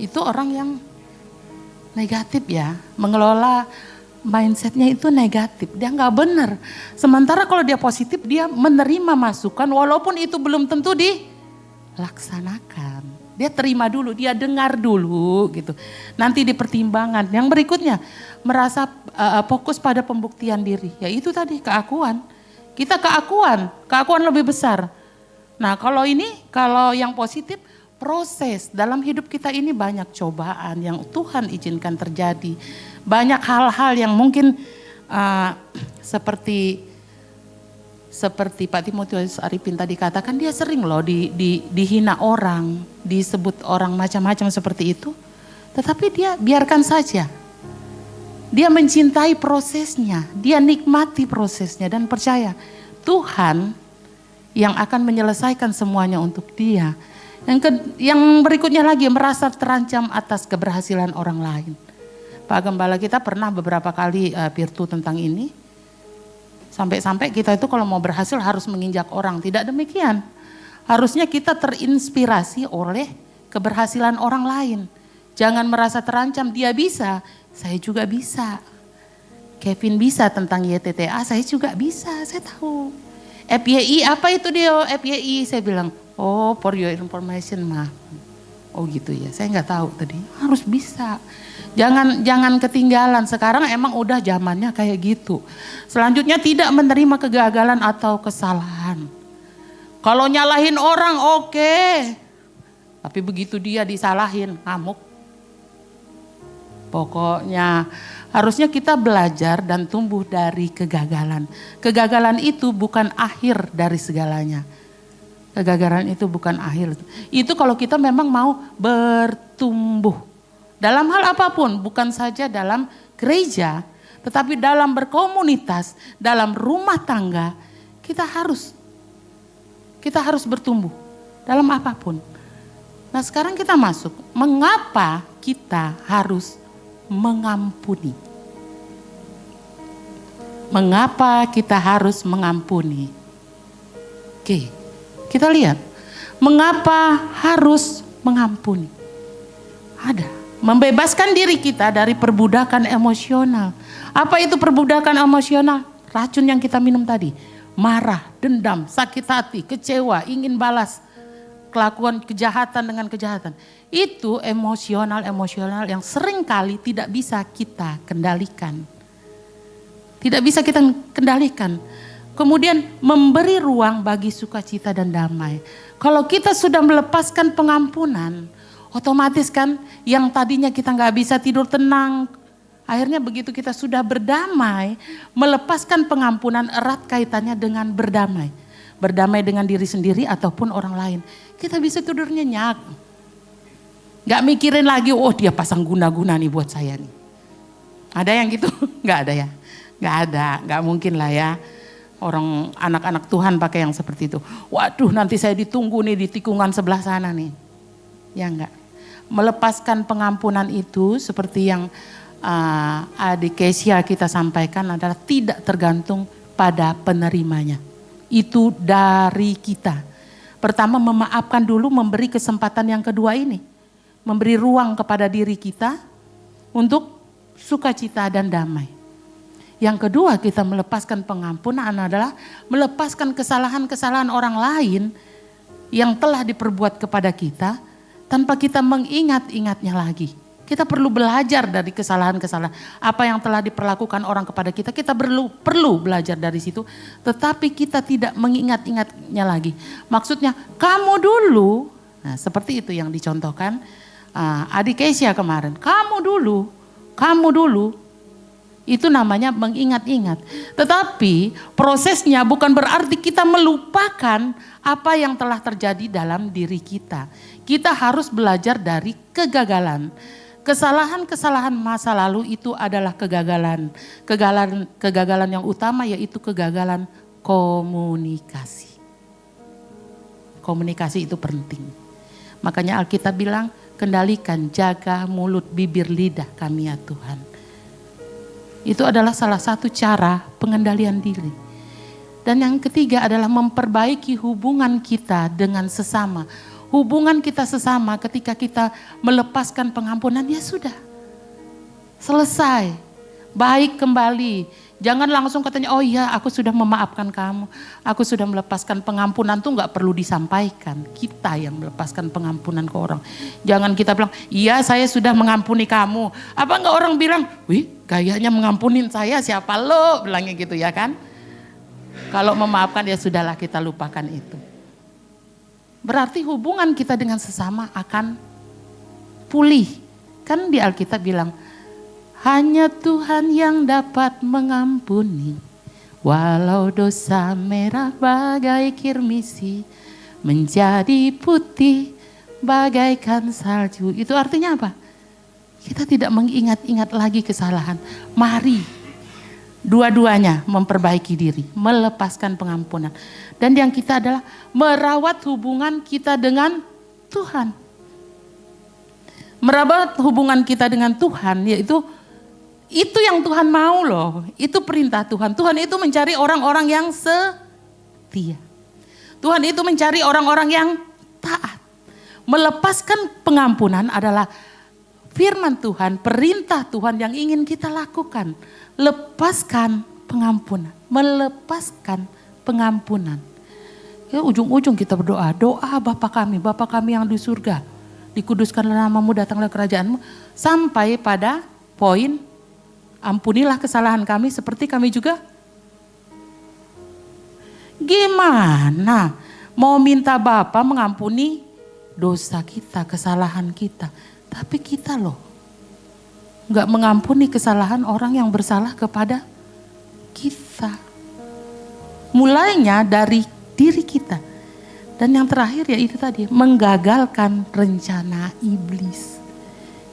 Itu orang yang negatif ya. Mengelola mindsetnya itu negatif. Dia nggak benar. Sementara kalau dia positif, dia menerima masukan walaupun itu belum tentu dilaksanakan. Dia terima dulu, dia dengar dulu gitu. Nanti di pertimbangan. Yang berikutnya, merasa fokus pada pembuktian diri. Ya itu tadi, keakuan. Kita keakuan lebih besar. Nah kalau yang positif, proses dalam hidup kita ini banyak cobaan yang Tuhan izinkan terjadi. Banyak hal-hal yang mungkin seperti Pak Timotius Arifin tadi katakan, dia sering loh dihina orang, disebut orang macam-macam seperti itu. Tetapi dia biarkan saja. Dia mencintai prosesnya, dia nikmati prosesnya dan percaya Tuhan yang akan menyelesaikan semuanya untuk dia. Yang berikutnya lagi, merasa terancam atas keberhasilan orang lain. Pak Gembala kita pernah beberapa kali virtu tentang ini. Sampai-sampai kita itu kalau mau berhasil harus menginjak orang. Tidak demikian. Harusnya kita terinspirasi oleh keberhasilan orang lain. Jangan merasa terancam, dia bisa, saya juga bisa. Kevin bisa tentang YTTA, saya juga bisa, saya tahu. FYI, apa itu dia FYI? Saya bilang, oh for your information mah. Oh gitu ya, saya nggak tahu tadi. Harus bisa. Jangan ketinggalan, sekarang emang udah zamannya kayak gitu. Selanjutnya tidak menerima kegagalan atau kesalahan. Kalau nyalahin orang oke. Tapi begitu dia disalahin, ngamuk. Pokoknya harusnya kita belajar dan tumbuh dari kegagalan. Kegagalan itu bukan akhir dari segalanya. Kegagalan itu bukan akhir. Itu kalau kita memang mau bertumbuh. Dalam hal apapun, bukan saja dalam gereja, tetapi dalam berkomunitas, dalam rumah tangga, kita harus bertumbuh dalam apapun. Nah sekarang kita masuk, mengapa kita harus mengampuni? Mengapa kita harus mengampuni? Oke, kita lihat. Mengapa harus mengampuni? Ada. Membebaskan diri kita dari perbudakan emosional. Apa itu perbudakan emosional? Racun yang kita minum tadi. Marah, dendam, sakit hati, kecewa, ingin balas. Kelakuan kejahatan dengan kejahatan. Itu emosional yang seringkali tidak bisa kita kendalikan. Tidak bisa kita kendalikan. Kemudian memberi ruang bagi sukacita dan damai. Kalau kita sudah melepaskan pengampunan, otomatis kan yang tadinya kita nggak bisa tidur tenang. Akhirnya begitu kita sudah berdamai, melepaskan pengampunan erat kaitannya dengan berdamai. Berdamai dengan diri sendiri ataupun orang lain. Kita bisa tidur nyenyak. Gak mikirin lagi, oh dia pasang guna-guna nih buat saya nih. Ada yang gitu? Gak ada ya? Gak ada, gak mungkin lah ya. Orang anak-anak Tuhan pakai yang seperti itu. Waduh nanti saya ditunggu nih di tikungan sebelah sana nih. Ya enggak. Melepaskan pengampunan itu seperti yang adik Kesia kita sampaikan adalah tidak tergantung pada penerimanya. Itu dari kita. Pertama memaafkan dulu, memberi kesempatan yang kedua ini. Memberi ruang kepada diri kita untuk sukacita dan damai. Yang kedua kita melepaskan pengampunan adalah melepaskan kesalahan-kesalahan orang lain yang telah diperbuat kepada kita tanpa kita mengingat-ingatnya lagi. Kita perlu belajar dari kesalahan-kesalahan. Apa yang telah diperlakukan orang kepada kita, kita perlu belajar dari situ. Tetapi kita tidak mengingat-ingatnya lagi. Maksudnya kamu dulu, nah seperti itu yang dicontohkan adik Kesia kemarin. Kamu dulu. Itu namanya mengingat-ingat. Tetapi prosesnya bukan berarti kita melupakan apa yang telah terjadi dalam diri kita. Kita harus belajar dari kegagalan. Kesalahan-kesalahan masa lalu itu adalah kegagalan. Kegagalan yang utama yaitu kegagalan komunikasi. Komunikasi itu penting. Makanya Alkitab bilang, kendalikan, jaga mulut, bibir, lidah kami ya Tuhan. Itu adalah salah satu cara pengendalian diri. Dan yang ketiga adalah memperbaiki hubungan kita dengan sesama. Hubungan kita sesama ketika kita melepaskan pengampunan, ya sudah. Selesai. Baik kembali. Jangan langsung katanya, oh iya aku sudah memaafkan kamu. Aku sudah melepaskan pengampunan, tuh gak perlu disampaikan. Kita yang melepaskan pengampunan ke orang. Jangan kita bilang, iya saya sudah mengampuni kamu. Apa gak orang bilang, wih gayanya mengampunin saya, siapa lo? Bilangnya gitu ya kan. Kalau memaafkan ya sudahlah, kita lupakan itu. Berarti hubungan kita dengan sesama akan pulih. Kan di Alkitab bilang, hanya Tuhan yang dapat mengampuni. Walau dosa merah bagai kirmisi, menjadi putih bagaikan salju. Itu artinya apa? Kita tidak mengingat-ingat lagi kesalahan. Mari dua-duanya memperbaiki diri, melepaskan pengampunan. Dan yang kita adalah merawat hubungan kita dengan Tuhan. Merawat hubungan kita dengan Tuhan yaitu itu yang Tuhan mau loh. Itu perintah Tuhan. Tuhan itu mencari orang-orang yang setia. Tuhan itu mencari orang-orang yang taat. Melepaskan pengampunan adalah firman Tuhan, perintah Tuhan yang ingin kita lakukan. Lepaskan pengampunan, melepaskan pengampunan. Ya ujung-ujung kita berdoa, doa Bapa kami yang di surga. Dikuduskanlah namamu, datanglah kerajaanmu. Sampai pada poin, ampunilah kesalahan kami seperti kami juga. Gimana mau minta Bapa mengampuni dosa kita, kesalahan kita. Tapi kita loh gak mengampuni kesalahan orang yang bersalah kepada kita. Mulainya dari diri kita. Dan yang terakhir ya itu tadi, menggagalkan rencana iblis.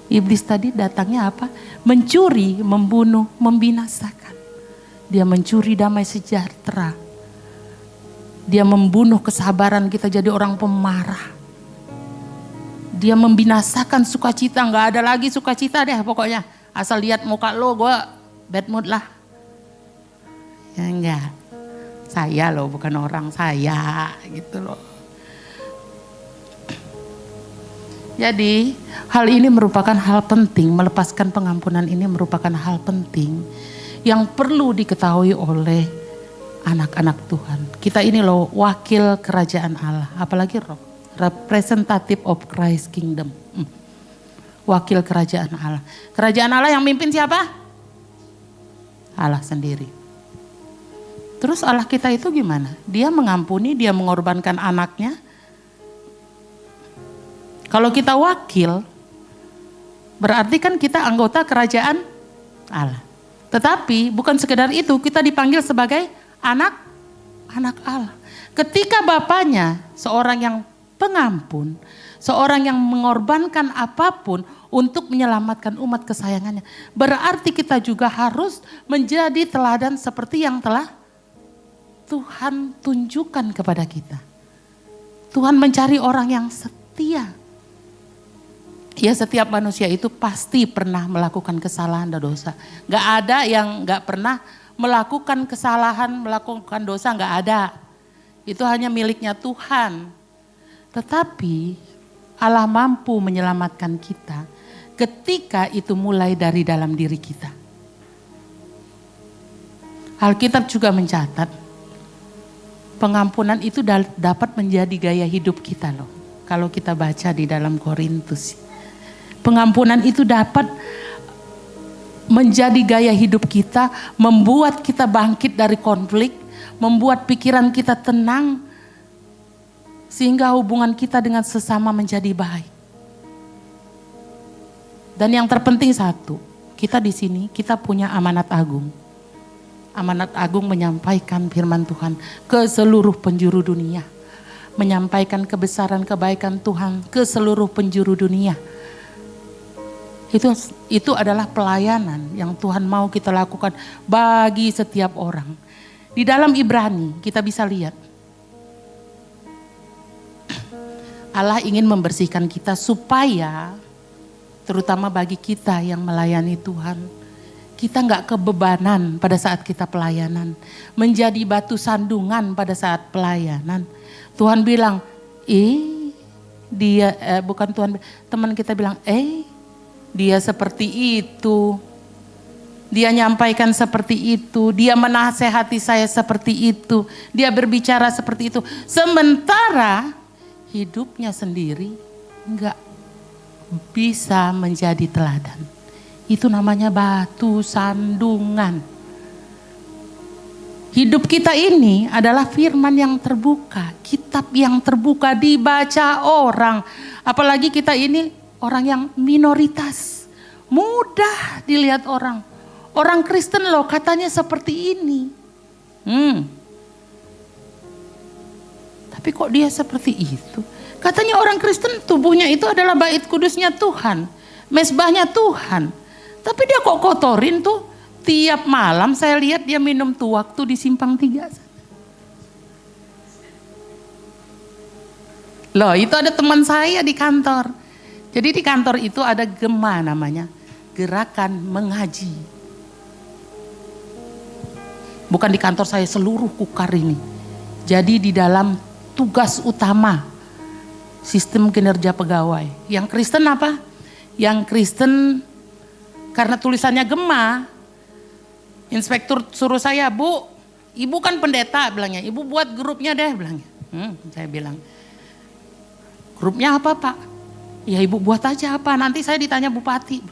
Iblis tadi datangnya apa? Mencuri, membunuh, membinasakan. Dia mencuri damai sejahtera. Dia membunuh kesabaran kita jadi orang pemarah. Dia membinasakan sukacita, gak ada lagi sukacita deh pokoknya. Asal lihat muka lo, gue bad mood lah. Ya enggak, saya loh bukan orang, saya gitu loh. Jadi hal ini merupakan hal penting, melepaskan pengampunan ini merupakan hal penting yang perlu diketahui oleh anak-anak Tuhan. Kita ini loh wakil kerajaan Allah, apalagi roh. Representative of Christ Kingdom. Wakil kerajaan Allah. Kerajaan Allah yang mimpin siapa? Allah sendiri. Terus Allah kita itu gimana? Dia mengampuni, dia mengorbankan anaknya. Kalau kita wakil, berarti kan kita anggota kerajaan Allah. Tetapi bukan sekedar itu, kita dipanggil sebagai anak Allah. Ketika bapaknya seorang yang pengampun, seorang yang mengorbankan apapun untuk menyelamatkan umat kesayangannya. Berarti kita juga harus menjadi teladan seperti yang telah Tuhan tunjukkan kepada kita. Tuhan mencari orang yang setia. Ya setiap manusia itu pasti pernah melakukan kesalahan dan dosa. Gak ada yang gak pernah melakukan kesalahan, melakukan dosa, gak ada. Itu hanya miliknya Tuhan. Tetapi Allah mampu menyelamatkan kita ketika itu mulai dari dalam diri kita. Alkitab juga mencatat pengampunan itu dapat menjadi gaya hidup kita loh. Kalau kita baca di dalam Korintus. pengampunan itu dapat menjadi gaya hidup kita, membuat kita bangkit dari konflik, membuat pikiran kita tenang, sehingga hubungan kita dengan sesama menjadi baik. Dan yang terpenting satu, kita di sini kita punya amanat agung. Amanat agung menyampaikan firman Tuhan ke seluruh penjuru dunia. Menyampaikan kebesaran kebaikan Tuhan ke seluruh penjuru dunia. Itu adalah pelayanan yang Tuhan mau kita lakukan bagi setiap orang. Di dalam Ibrani kita bisa lihat, Allah ingin membersihkan kita supaya, terutama bagi kita yang melayani Tuhan, kita gak kebebanan pada saat kita pelayanan, menjadi batu sandungan pada saat pelayanan. Tuhan bilang, teman kita bilang, dia seperti itu. Dia nyampaikan seperti itu, dia menasehati saya seperti itu, dia berbicara seperti itu. Sementara hidupnya sendiri gak bisa menjadi teladan. Itu namanya batu sandungan. Hidup kita ini adalah firman yang terbuka, kitab yang terbuka dibaca orang. Apalagi kita ini orang yang minoritas, mudah dilihat orang. Orang Kristen loh katanya seperti ini. Tapi kok dia seperti itu? Katanya orang Kristen tubuhnya itu adalah bait kudusnya Tuhan, mezbahnya Tuhan. Tapi dia kok kotorin tuh. Tiap malam saya lihat dia minum tuak tuh di Simpang 3. Loh, itu ada teman saya di kantor. Jadi di kantor itu ada GEMA namanya, Gerakan Mengaji. Bukan di kantor saya seluruh Kukar ini. Jadi di dalam tugas utama sistem kinerja pegawai. Yang Kristen apa? Yang Kristen karena tulisannya GEMA, inspektur suruh saya, Bu, ibu kan pendeta, bilangnya, ibu buat grupnya deh, bilangnya. Saya bilang, grupnya apa Pak? Ya ibu buat aja apa, nanti saya ditanya bupati.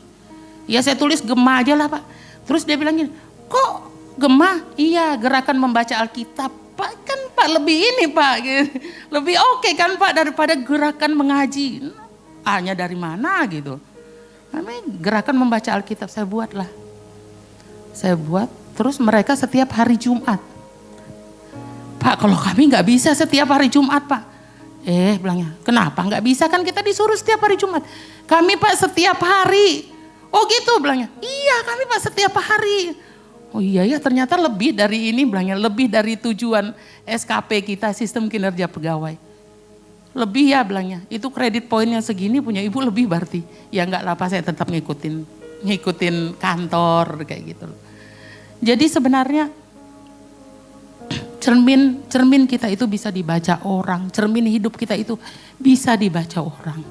Ya saya tulis GEMA aja lah Pak. Terus dia bilang gini, kok GEMA? Iya, Gerakan Membaca Alkitab. Pak kan Pak lebih ini Pak, lebih oke kan Pak daripada Gerakan Mengaji. A-nya dari mana gitu. Namanya Gerakan Membaca Alkitab, saya buat lah. Saya buat, terus mereka setiap hari Jumat. Pak, kalau kami gak bisa setiap hari Jumat Pak. Bilangnya, kenapa gak bisa, kan kita disuruh setiap hari Jumat. Kami Pak setiap hari. Oh gitu, bilangnya. Iya kami Pak setiap hari. Oh iya ya, ternyata lebih dari ini, bilangnya, lebih dari tujuan SKP kita, sistem kinerja pegawai. Lebih ya, bilangnya, itu kredit poinnya segini, punya ibu lebih berarti. Ya enggak lah Pak, saya tetap ngikutin kantor kayak gitu. Jadi sebenarnya cermin kita itu bisa dibaca orang, cermin hidup kita itu bisa dibaca orang.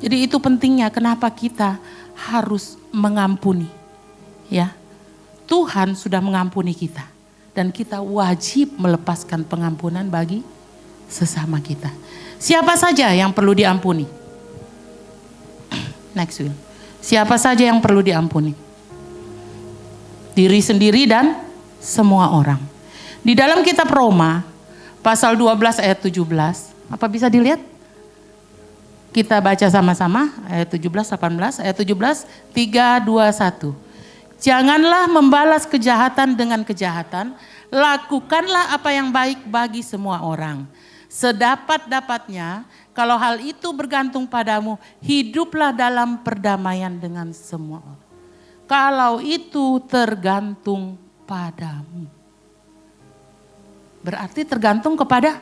Jadi itu pentingnya kenapa kita harus mengampuni. Ya. Tuhan sudah mengampuni kita dan kita wajib melepaskan pengampunan bagi sesama kita. Siapa saja yang perlu diampuni? Next Will. Siapa saja yang perlu diampuni? Diri sendiri dan semua orang. Di dalam kitab Roma pasal 12 ayat 17, apa bisa dilihat? Kita baca sama-sama ayat 17, 18, ayat 17, 3, 2, 1. Janganlah membalas kejahatan dengan kejahatan, lakukanlah apa yang baik bagi semua orang. Sedapat-dapatnya, kalau hal itu bergantung padamu, hiduplah dalam perdamaian dengan semua orang. Kalau itu tergantung padamu. Berarti tergantung kepada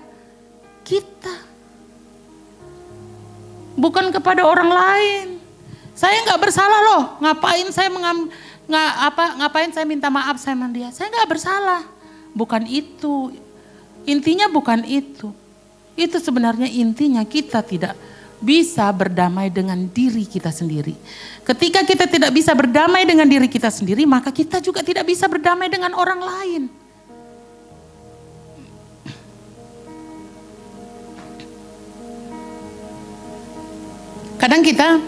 kita. Bukan kepada orang lain. Saya nggak bersalah loh, ngapain saya minta maaf sama dia. Saya nggak bersalah. Bukan itu. Intinya bukan itu. Itu sebenarnya intinya kita tidak bisa berdamai dengan diri kita sendiri. Ketika kita tidak bisa berdamai dengan diri kita sendiri, maka kita juga tidak bisa berdamai dengan orang lain. Kadang kita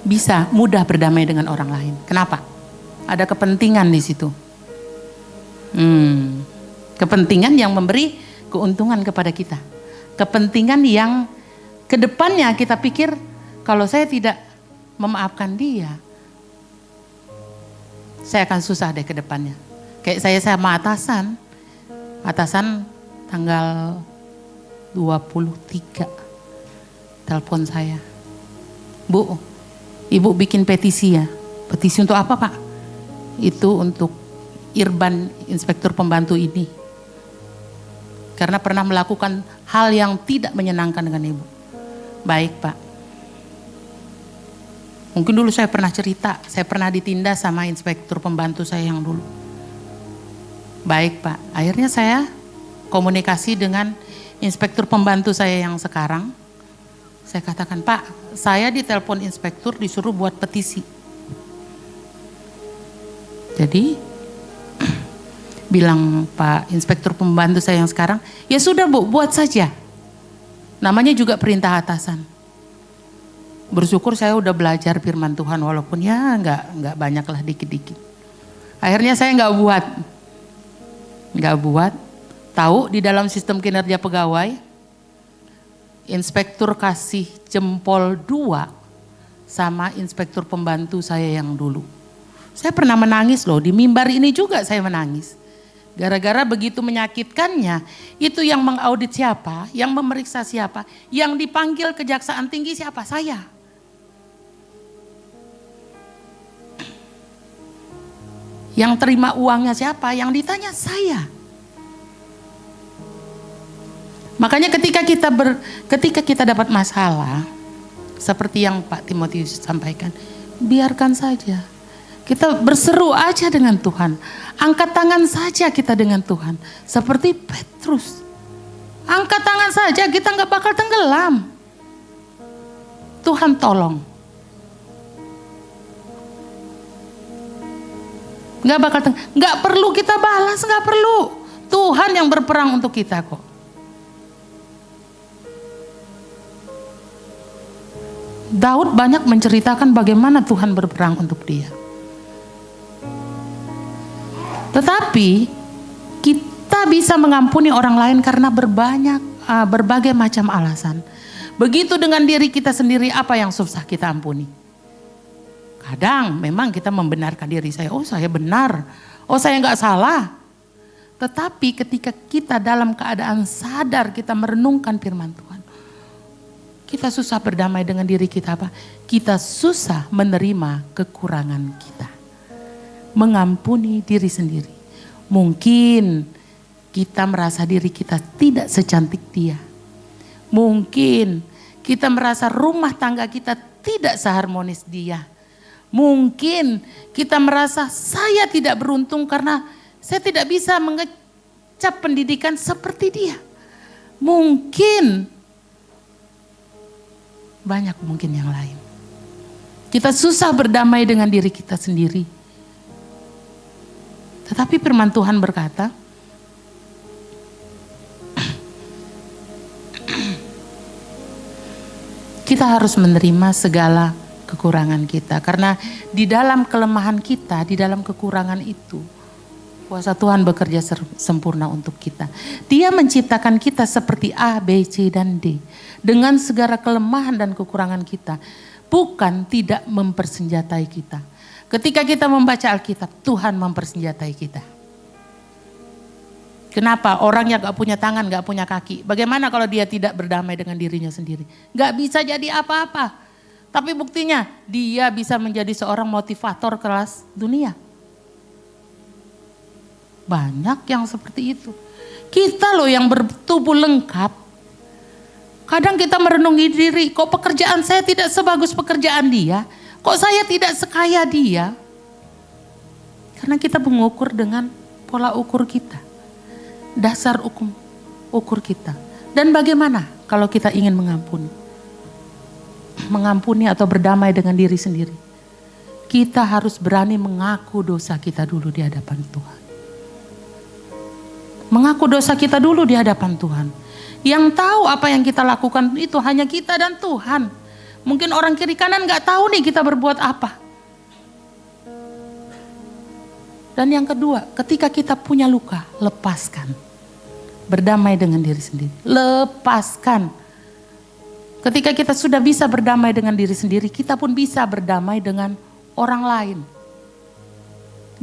bisa mudah berdamai dengan orang lain. Kenapa? Ada kepentingan di situ. Kepentingan yang memberi keuntungan kepada kita. Kepentingan yang kedepannya kita pikir kalau saya tidak memaafkan dia, saya akan susah deh ke depannya. Kayak saya sama atasan tanggal 23 telepon saya. Bu, Ibu bikin petisi ya. Petisi untuk apa Pak? Itu untuk Irban, inspektur pembantu ini. Karena pernah melakukan hal yang tidak menyenangkan dengan Ibu. Baik Pak. Mungkin dulu saya pernah cerita, saya pernah ditindas sama inspektur pembantu saya yang dulu. Baik Pak, akhirnya saya komunikasi dengan inspektur pembantu saya yang sekarang. Saya katakan, Pak, saya ditelepon inspektur disuruh buat petisi. Jadi bilang Pak inspektur pembantu saya yang sekarang, ya sudah Bu, buat saja. Namanya juga perintah atasan. Bersyukur saya udah belajar firman Tuhan walaupun ya nggak banyak lah, dikit-dikit. Akhirnya saya nggak buat. Tahu di dalam sistem kinerja pegawai, inspektur kasih jempol 2 sama inspektur pembantu saya yang dulu. Saya pernah menangis loh, di mimbar ini juga saya menangis. Gara-gara begitu menyakitkannya, itu yang mengaudit siapa, yang memeriksa siapa, yang dipanggil kejaksaan tinggi siapa? Saya. Yang terima uangnya siapa? Yang ditanya saya. Makanya ketika kita dapat masalah, seperti yang Pak Timotius sampaikan, biarkan saja. Kita berseru aja dengan Tuhan. Angkat tangan saja kita dengan Tuhan. Seperti Petrus. Angkat tangan saja, kita gak bakal tenggelam. Tuhan tolong. Gak perlu kita balas, gak perlu. Tuhan yang berperang untuk kita kok. Daud banyak menceritakan bagaimana Tuhan berperang untuk dia. Tetapi kita bisa mengampuni orang lain karena berbagai macam alasan. Begitu dengan diri kita sendiri, apa yang susah kita ampuni? Kadang memang kita membenarkan diri saya, oh saya benar, oh saya nggak salah. Tetapi ketika kita dalam keadaan sadar, kita merenungkan firman Tuhan, kita susah berdamai dengan diri kita apa? Kita susah menerima kekurangan kita. Mengampuni diri sendiri. Mungkin kita merasa diri kita tidak secantik dia. Mungkin kita merasa rumah tangga kita tidak seharmonis dia. Mungkin kita merasa saya tidak beruntung karena saya tidak bisa mengecap pendidikan seperti dia. Mungkin banyak mungkin yang lain. Kita susah berdamai dengan diri kita sendiri. Tetapi firman Tuhan berkata, kita harus menerima segala kekurangan kita. Karena di dalam kelemahan kita, di dalam kekurangan itu, kuasa Tuhan bekerja sempurna untuk kita. Dia menciptakan kita seperti A, B, C, dan D. Dengan segala kelemahan dan kekurangan kita. Bukan tidak mempersenjatai kita. Ketika kita membaca Alkitab, Tuhan mempersenjatai kita. Kenapa? Orang yang gak punya tangan, gak punya kaki. Bagaimana kalau dia tidak berdamai dengan dirinya sendiri? Gak bisa jadi apa-apa. Tapi buktinya dia bisa menjadi seorang motivator kelas dunia. Banyak yang seperti itu. Kita loh yang bertubuh lengkap. Kadang kita merenungi diri, kok pekerjaan saya tidak sebagus pekerjaan dia? Kok saya tidak sekaya dia? Karena kita mengukur dengan pola ukur kita. Dasar ukur kita. Dan bagaimana kalau kita ingin mengampuni? Mengampuni atau berdamai dengan diri sendiri. Kita harus berani mengaku dosa kita dulu di hadapan Tuhan. Mengaku dosa kita dulu di hadapan Tuhan. Yang tahu apa yang kita lakukan itu hanya kita dan Tuhan. Mungkin orang kiri kanan gak tahu nih kita berbuat apa. Dan yang kedua, ketika kita punya luka, lepaskan. Berdamai dengan diri sendiri. Lepaskan. Ketika kita sudah bisa berdamai dengan diri sendiri, kita pun bisa berdamai dengan orang lain.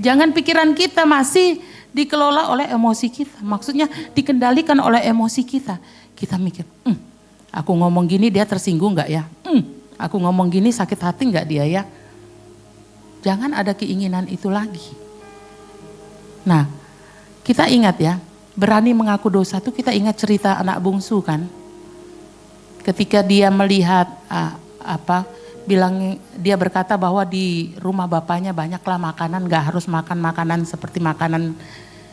Jangan pikiran kita masih dikelola oleh emosi kita. Maksudnya dikendalikan oleh emosi kita. Kita mikir, aku ngomong gini dia tersinggung gak ya? Aku ngomong gini sakit hati gak dia ya? Jangan ada keinginan itu lagi. Nah, kita ingat ya, berani mengaku dosa itu kita ingat cerita anak bungsu kan. Ketika dia melihat dia berkata bahwa di rumah bapaknya banyaklah makanan, gak harus makan makanan seperti makanan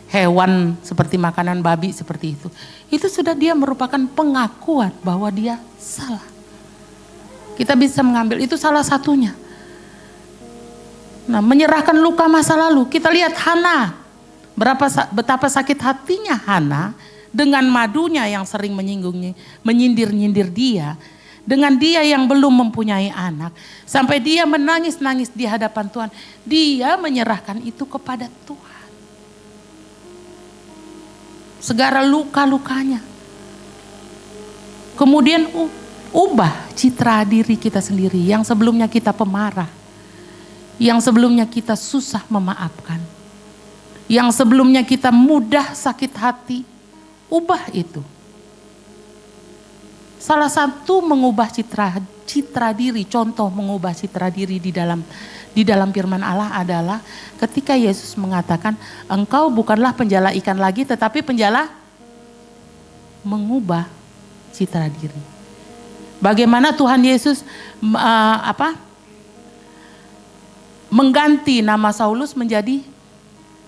hewan, seperti makanan babi seperti itu. Itu sudah dia merupakan pengakuan bahwa dia salah. Kita bisa mengambil itu salah satunya. Nah, menyerahkan luka masa lalu. Kita lihat Hana. Betapa sakit hatinya Hana dengan madunya yang sering menyindir-nyindir dia. Dengan dia yang belum mempunyai anak. Sampai dia menangis-nangis di hadapan Tuhan. Dia menyerahkan itu kepada Tuhan. Segala luka-lukanya. Kemudian ubah citra diri kita sendiri. Yang sebelumnya kita pemarah. Yang sebelumnya kita susah memaafkan. Yang sebelumnya kita mudah sakit hati, ubah itu. Salah satu mengubah citra diri, contoh mengubah citra diri di dalam firman Allah adalah ketika Yesus mengatakan, engkau bukanlah penjala ikan lagi, tetapi penjala mengubah citra diri. Bagaimana Tuhan Yesus mengganti nama Saulus menjadi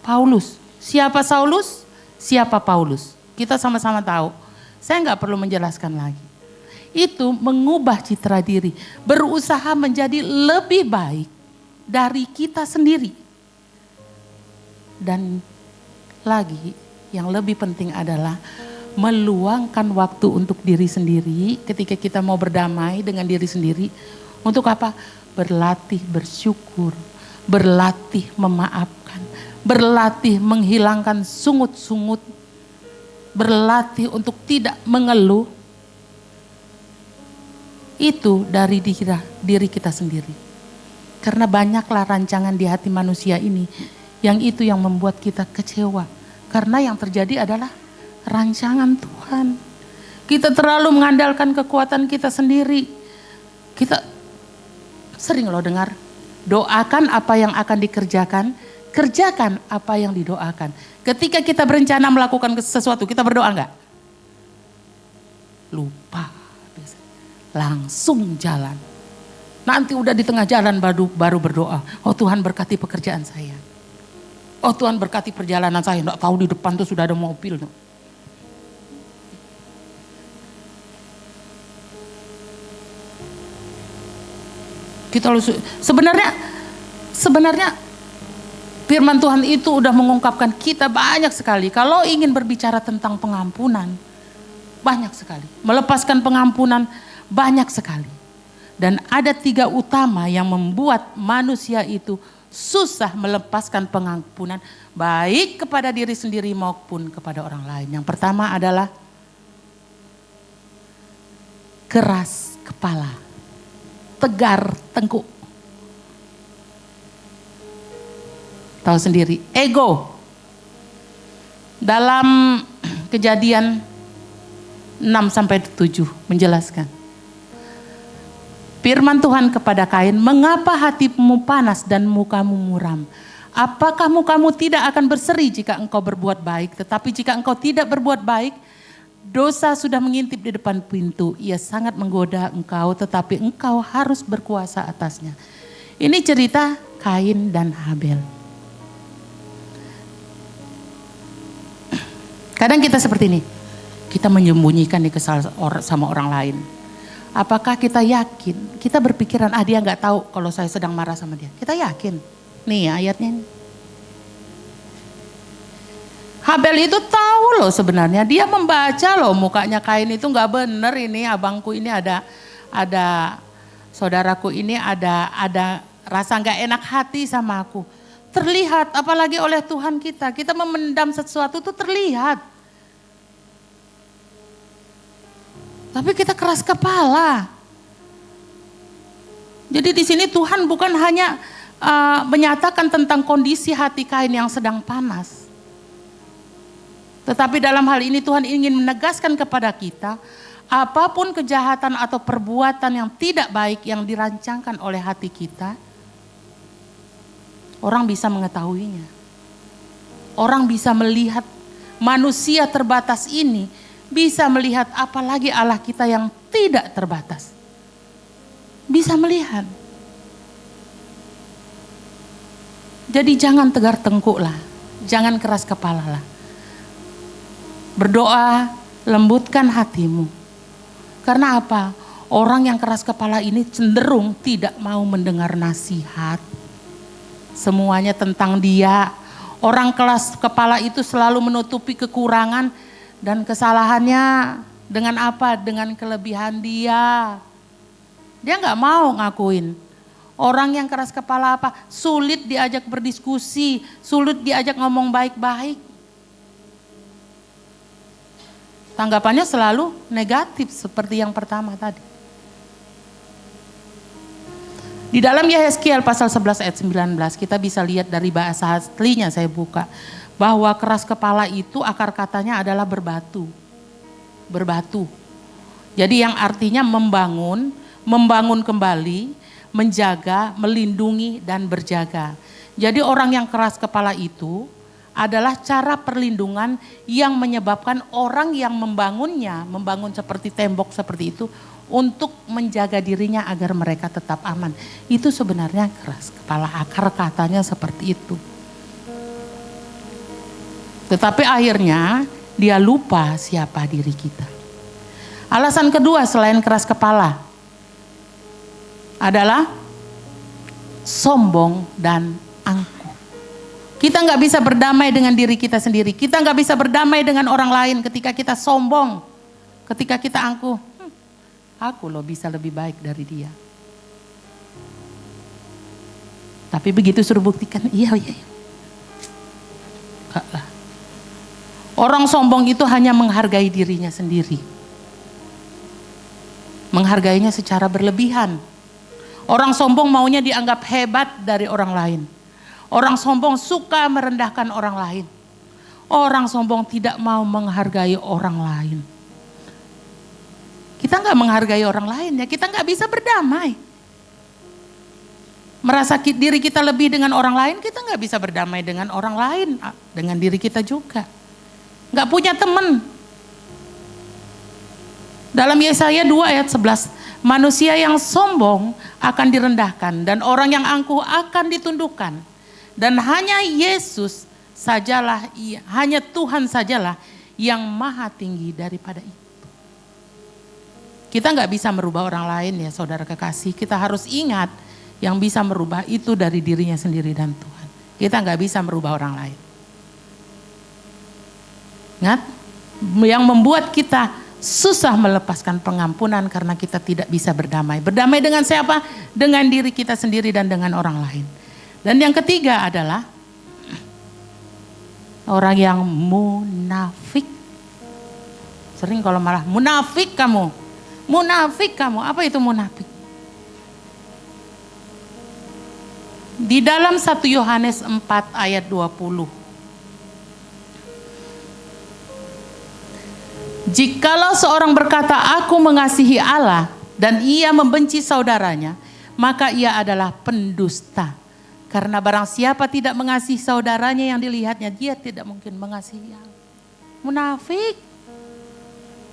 Paulus. Siapa Saulus? Siapa Paulus? Kita sama-sama tahu. Saya nggak perlu menjelaskan lagi. Itu mengubah citra diri. Berusaha menjadi lebih baik dari kita sendiri. Dan lagi yang lebih penting adalah meluangkan waktu untuk diri sendiri ketika kita mau berdamai dengan diri sendiri. Untuk apa? Berlatih bersyukur. Berlatih memaafkan. Berlatih menghilangkan sungut-sungut. Berlatih untuk tidak mengeluh. Itu dari diri kita sendiri. Karena banyaklah rancangan di hati manusia ini. Yang itu yang membuat kita kecewa. Karena yang terjadi adalah rancangan Tuhan. Kita terlalu mengandalkan kekuatan kita sendiri. Kita sering loh dengar. Doakan apa yang akan dikerjakan, kerjakan apa yang didoakan. Ketika kita berencana melakukan sesuatu, kita berdoa enggak? Lupa. Langsung jalan. Nanti udah di tengah jalan baru berdoa. Oh Tuhan berkati pekerjaan saya. Oh Tuhan berkati perjalanan saya. Enggak tahu di depan tuh sudah ada mobil. Kita sebenarnya firman Tuhan itu udah mengungkapkan kita banyak sekali. Kalau ingin berbicara tentang pengampunan, banyak sekali. Melepaskan pengampunan, banyak sekali. Dan ada 3 utama yang membuat manusia itu susah melepaskan pengampunan. Baik kepada diri sendiri maupun kepada orang lain. Yang pertama adalah keras kepala. Tegar tengkuk. Tahu sendiri, ego. Dalam Kejadian 6-7 menjelaskan. Firman Tuhan kepada Kain, mengapa hatimu panas dan mukamu muram? Apakah mukamu tidak akan berseri jika engkau berbuat baik? Tetapi jika engkau tidak berbuat baik, dosa sudah mengintip di depan pintu. Ia sangat menggoda engkau, tetapi engkau harus berkuasa atasnya. Ini cerita Kain dan Habel. Kadang kita seperti ini. Kita menyembunyikan nih kesalahan sama orang lain. Apakah kita yakin? Kita berpikiran, dia gak tahu kalau saya sedang marah sama dia. Kita yakin. Nih ayatnya. Habel itu tahu loh sebenarnya. Dia membaca loh mukanya Kain itu gak bener ini. Abangku ini ada saudaraku ini ada rasa nggak enak hati sama aku. Terlihat, apalagi oleh Tuhan kita. Kita memendam sesuatu itu terlihat. Tapi kita keras kepala. Jadi di sini Tuhan bukan hanya menyatakan tentang kondisi hati Kain yang sedang panas. Tetapi dalam hal ini Tuhan ingin menegaskan kepada kita, apapun kejahatan atau perbuatan yang tidak baik yang dirancangkan oleh hati kita, orang bisa mengetahuinya. Orang bisa melihat, manusia terbatas ini bisa melihat, apalagi Allah kita yang tidak terbatas. Bisa melihat. Jadi jangan tegar tengkuk lah, jangan keras kepala lah. Berdoa, lembutkan hatimu. Karena apa? Orang yang keras kepala ini cenderung tidak mau mendengar nasihat. Semuanya tentang dia. Orang keras kepala itu selalu menutupi kekurangan dan kesalahannya dengan apa? Dengan kelebihan dia. Dia nggak mau ngakuin. Orang yang keras kepala apa? Sulit diajak berdiskusi, sulit diajak ngomong baik-baik. Tanggapannya selalu negatif seperti yang pertama tadi. Di dalam Yehezkiel pasal 11 ayat 19 kita bisa lihat dari bahasa aslinya, saya buka. Bahwa keras kepala itu akar katanya adalah berbatu. Berbatu. Jadi yang artinya membangun kembali, menjaga, melindungi dan berjaga. Jadi orang yang keras kepala itu adalah cara perlindungan yang menyebabkan orang yang membangunnya, membangun seperti tembok seperti itu, untuk menjaga dirinya agar mereka tetap aman. Itu sebenarnya keras kepala, akar katanya seperti itu. Tetapi akhirnya dia lupa siapa diri kita. Alasan kedua selain keras kepala adalah sombong dan angkuh. Kita nggak bisa berdamai dengan diri kita sendiri. Kita nggak bisa berdamai dengan orang lain ketika kita sombong, ketika kita angkuh. Aku loh bisa lebih baik dari dia. Tapi begitu suruh buktikan, iya. Enggak lah. Orang sombong itu hanya menghargai dirinya sendiri. Menghargainya secara berlebihan. Orang sombong maunya dianggap hebat dari orang lain. Orang sombong suka merendahkan orang lain. Orang sombong tidak mau menghargai orang lain. Kita nggak menghargai orang lain ya, kita nggak bisa berdamai. Merasa diri kita lebih dengan orang lain, kita nggak bisa berdamai dengan orang lain, dengan diri kita juga. Nggak punya teman. Dalam Yesaya 2 ayat 11, manusia yang sombong akan direndahkan dan orang yang angkuh akan ditundukkan. Dan hanya Yesus sajalah, hanya Tuhan sajalah yang maha tinggi daripada itu. Kita nggak bisa merubah orang lain ya saudara kekasih. Kita harus ingat yang bisa merubah itu dari dirinya sendiri dan Tuhan. Kita nggak bisa merubah orang lain. Ingat, yang membuat kita susah melepaskan pengampunan karena kita tidak bisa berdamai. Berdamai dengan siapa? Dengan diri kita sendiri dan dengan orang lain. Dan yang ketiga adalah orang yang munafik. Sering kalau malah munafik kamu. Munafik kamu, apa itu munafik? Di dalam 1 Yohanes 4 ayat 20. Jikalau seorang berkata aku mengasihi Allah dan ia membenci saudaranya, maka ia adalah pendusta. Karena barang siapa tidak mengasihi saudaranya yang dilihatnya, dia tidak mungkin mengasihi Allah. Munafik.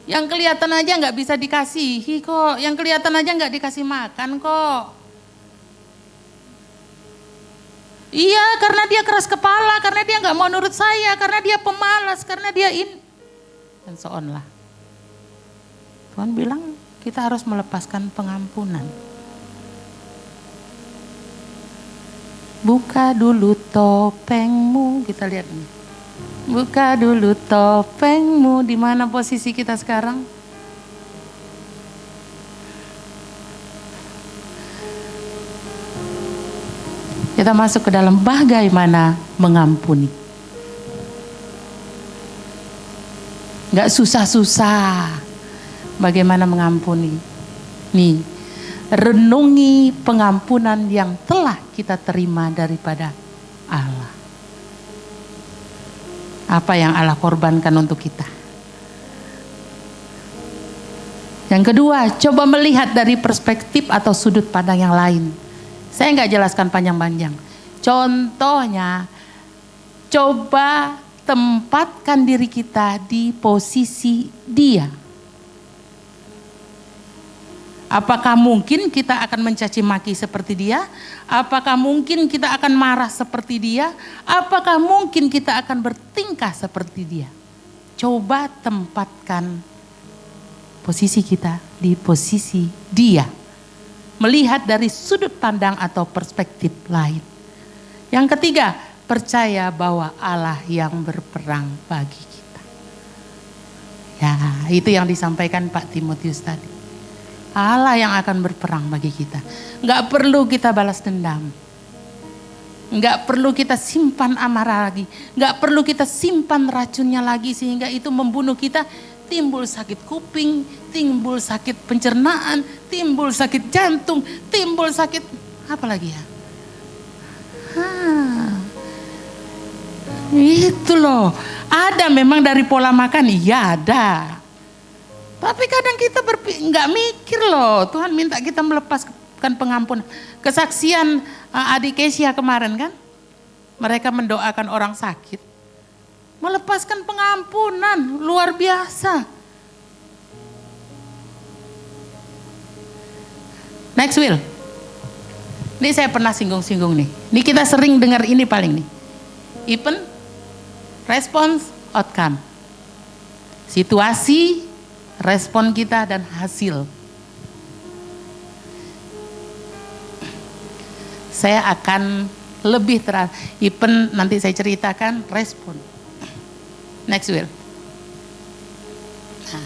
Yang kelihatan aja nggak bisa dikasihi kok, yang kelihatan aja nggak dikasih makan kok. Iya, karena dia keras kepala, karena dia nggak mau nurut saya, karena dia pemalas, karena dia ini, dan so on lah. Tuhan bilang kita harus melepaskan pengampunan. Buka dulu topengmu, kita lihat nih. Buka dulu topengmu. Di mana posisi kita sekarang? Kita masuk ke dalam bagaimana mengampuni. Gak susah-susah bagaimana mengampuni. Nih, renungi pengampunan yang telah kita terima daripada Allah. Apa yang Allah korbankan untuk kita. Yang kedua, coba melihat dari perspektif atau sudut pandang yang lain. Saya nggak jelaskan panjang-panjang. Contohnya, coba tempatkan diri kita di posisi dia. Apakah mungkin kita akan mencaci maki seperti dia? Apakah mungkin kita akan marah seperti dia? Apakah mungkin kita akan bertingkah seperti dia? Coba tempatkan posisi kita di posisi dia. Melihat dari sudut pandang atau perspektif lain. Yang ketiga, percaya bahwa Allah yang berperang bagi kita. Ya, itu yang disampaikan Pak Timotius tadi. Allah yang akan berperang bagi kita. Nggak perlu kita balas dendam. Nggak perlu kita simpan amarah lagi. Nggak perlu kita simpan racunnya lagi sehingga itu membunuh kita. Timbul sakit kuping, timbul sakit pencernaan, timbul sakit jantung, timbul sakit apa lagi ya? Itu loh. Ada memang dari pola makan, iya ada. Tapi kadang kita nggak mikir loh. Tuhan minta kita melepaskan pengampunan. Kesaksian adik Kesia kemarin kan. Mereka mendoakan orang sakit. Melepaskan pengampunan. Luar biasa. Next Will. Ini saya pernah singgung-singgung nih. Ini kita sering dengar ini paling nih. Event, response, outcome. Situasi, respon kita dan hasil. Saya akan lebih even nanti saya ceritakan respon. Next Will. Nah,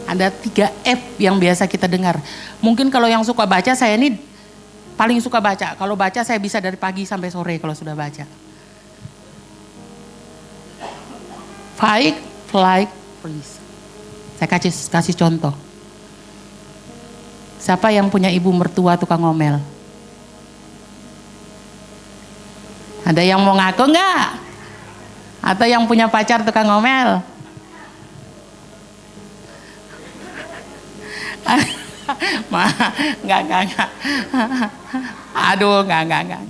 ada 3 F yang biasa kita dengar. Mungkin kalau yang suka baca, saya ini paling suka baca. Kalau baca saya bisa dari pagi sampai sore kalau sudah baca. Fight, flight, freeze. Saya kasih contoh. Siapa yang punya ibu mertua tukang ngomel? Ada yang mau ngaku enggak? Atau yang punya pacar tukang ngomel? Enggak. Aduh, enggak.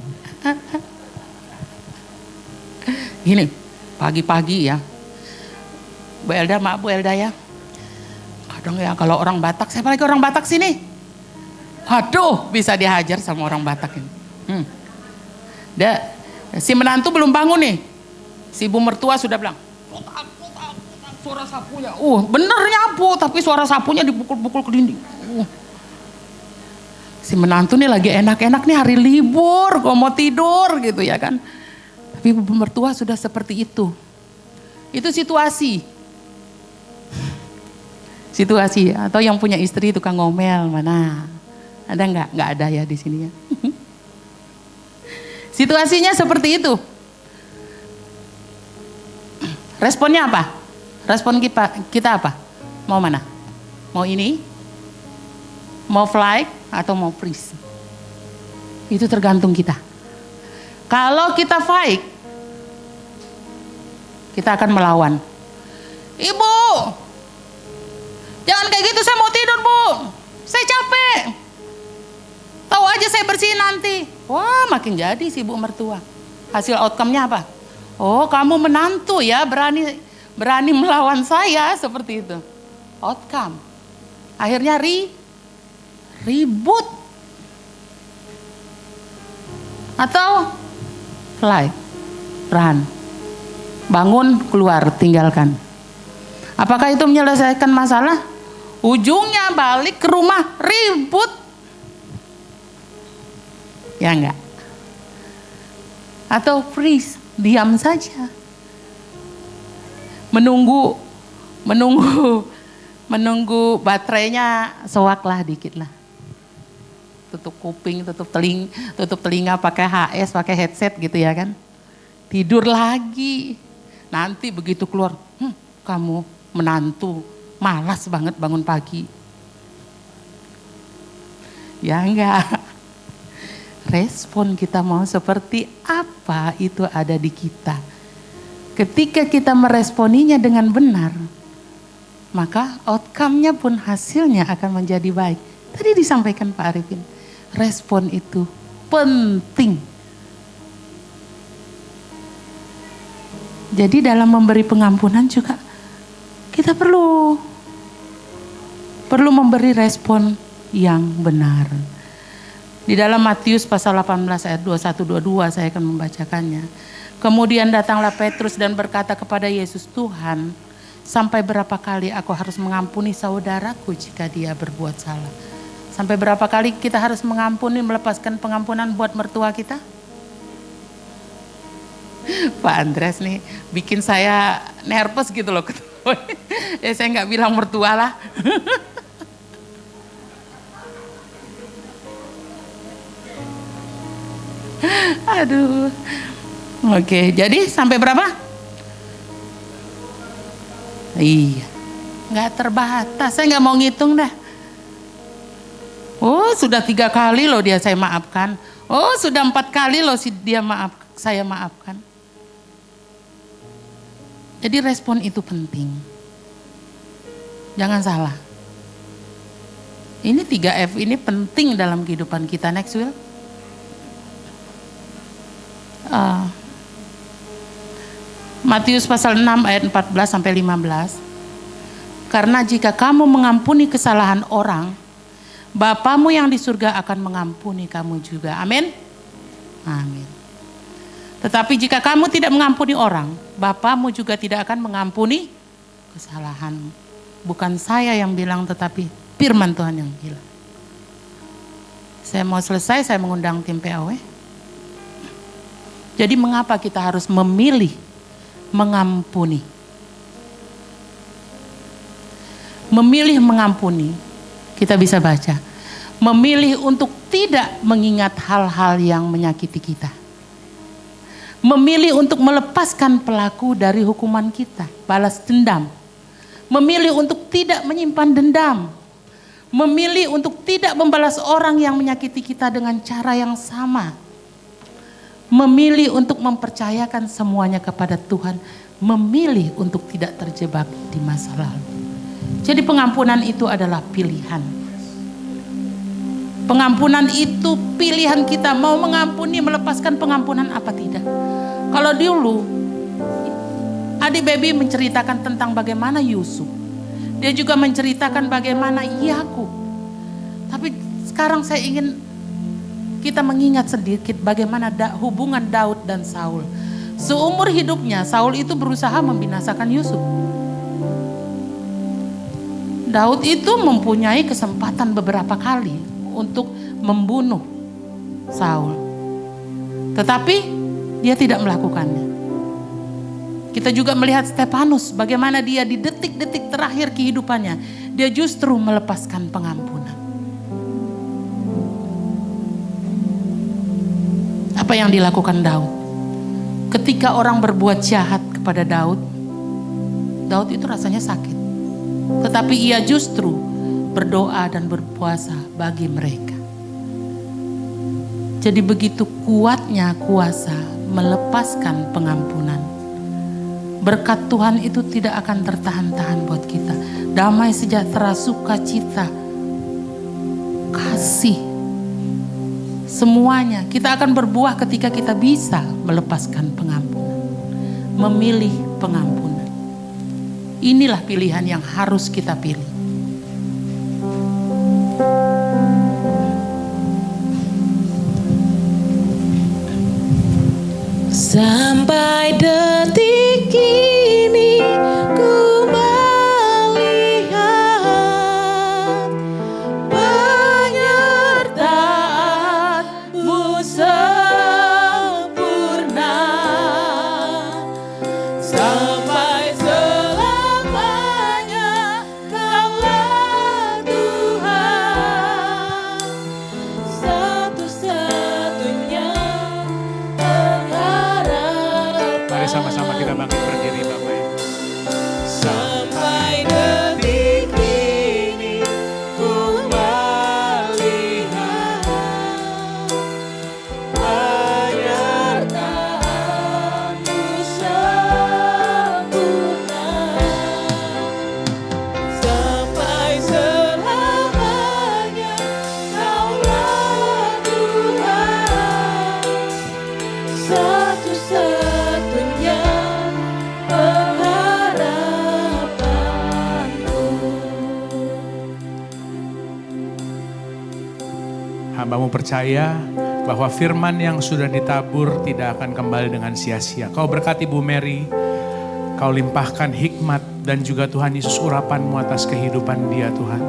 Gini, pagi-pagi ya. Bu Elda, maaf Bu Elda ya. Kadang ya kalau orang Batak, siapa lagi orang Batak sini? Aduh, bisa dihajar sama orang Batak ini. Si menantu belum bangun nih. Si ibu mertua sudah bilang, suara sapunya. Bener nyapu, tapi suara sapunya dipukul-pukul ke dinding. Si menantu nih lagi enak-enak nih hari libur, kok mau tidur gitu ya kan. Tapi ibu mertua sudah seperti itu. Itu situasi. Situasi atau yang punya istri tukang ngomel mana? Ada nggak? Nggak ada ya di sini ya. Situasinya seperti itu. Responnya apa? Respon kita apa? Mau mana? Mau ini? Mau fly atau mau freeze? Itu tergantung kita. Kalau kita fight, kita akan melawan. Ibu, jangan kayak gitu, saya mau tidur Bu. Saya capek. Tahu aja saya bersihin nanti. Wah, makin jadi si ibu mertua. Hasil outcome-nya apa? Oh, kamu menantu ya, berani melawan saya seperti itu. Outcome. Akhirnya ribut. Atau fly, run. Bangun, keluar, tinggalkan. Apakah itu menyelesaikan masalah? Ujungnya balik ke rumah ribut. Ya enggak? Atau freeze, diam saja. Menunggu baterainya sewak lah dikit lah. tutup kuping, tutup telinga pakai HS, pakai headset gitu ya kan. Tidur lagi. Nanti begitu keluar, kamu menantu malas banget bangun pagi. Ya enggak. Respon kita mau seperti apa itu ada di kita. Ketika kita meresponinya dengan benar, maka outcome-nya pun hasilnya akan menjadi baik. Tadi disampaikan Pak Arifin, respon itu penting. Jadi dalam memberi pengampunan juga kita perlu memberi respon yang benar. Di dalam Matius pasal 18 ayat 21-22 saya akan membacakannya. Kemudian datanglah Petrus dan berkata kepada Yesus, Tuhan, sampai berapa kali aku harus mengampuni saudaraku jika dia berbuat salah? Sampai berapa kali kita harus mengampuni, melepaskan pengampunan buat mertua kita? Pak Andres nih bikin saya nervous gitu loh. Ya saya nggak bilang mertua lah. Aduh. Oke, jadi sampai berapa? Iya. Nggak terbatas, saya nggak mau ngitung dah. Oh sudah 3 kali loh dia saya maafkan. Oh sudah 4 kali loh saya maafkan. Jadi respon itu penting. Jangan salah. Ini 3F ini penting dalam kehidupan kita. Next Will. Matius pasal 6 ayat 14 sampai 15. Karena jika kamu mengampuni kesalahan orang, Bapamu yang di surga akan mengampuni kamu juga. Amin. Amin. Tetapi jika kamu tidak mengampuni orang, Bapamu juga tidak akan mengampuni kesalahanmu. Bukan saya yang bilang, tetapi firman Tuhan yang bilang. Saya mau selesai, saya mengundang tim PAW. Jadi mengapa kita harus memilih mengampuni? Memilih mengampuni, kita bisa baca. Memilih untuk tidak mengingat hal-hal yang menyakiti kita. Memilih untuk melepaskan pelaku dari hukuman kita, balas dendam. Memilih untuk tidak menyimpan dendam. Memilih untuk tidak membalas orang yang menyakiti kita dengan cara yang sama. Memilih untuk mempercayakan semuanya kepada Tuhan. Memilih untuk tidak terjebak di masa lalu. Jadi pengampunan itu adalah pilihan. Pengampunan itu pilihan kita, mau mengampuni, melepaskan pengampunan apa tidak. Kalau dulu adik Baby menceritakan tentang bagaimana Yusuf, dia juga menceritakan bagaimana Yakub. Tapi sekarang saya ingin kita mengingat sedikit bagaimana hubungan Daud dan Saul. Seumur hidupnya Saul itu berusaha membinasakan Yusuf. Daud itu mempunyai kesempatan beberapa kali untuk membunuh Saul. Tetapi dia tidak melakukannya. Kita juga melihat Stefanus, bagaimana dia di detik-detik terakhir kehidupannya, dia justru melepaskan pengampunan. Apa yang dilakukan Daud? Ketika orang berbuat jahat kepada Daud, Daud itu rasanya sakit. Tetapi ia justru berdoa dan berpuasa bagi mereka. Jadi begitu kuatnya kuasa melepaskan pengampunan. Berkat Tuhan itu tidak akan tertahan-tahan buat kita. Damai, sejahtera, sukacita, kasih, semuanya kita akan berbuah ketika kita bisa melepaskan pengampunan. Memilih pengampunan. Inilah pilihan yang harus kita pilih. Sampai detik ini ku melihat penyertaan-Mu sempurna. Sampai selamanya Kau Hambamu percaya bahwa firman yang sudah ditabur tidak akan kembali dengan sia-sia. Kau berkati Bu Mary, Kau limpahkan hikmat dan juga Tuhan Yesus urapan-Mu atas kehidupan dia Tuhan.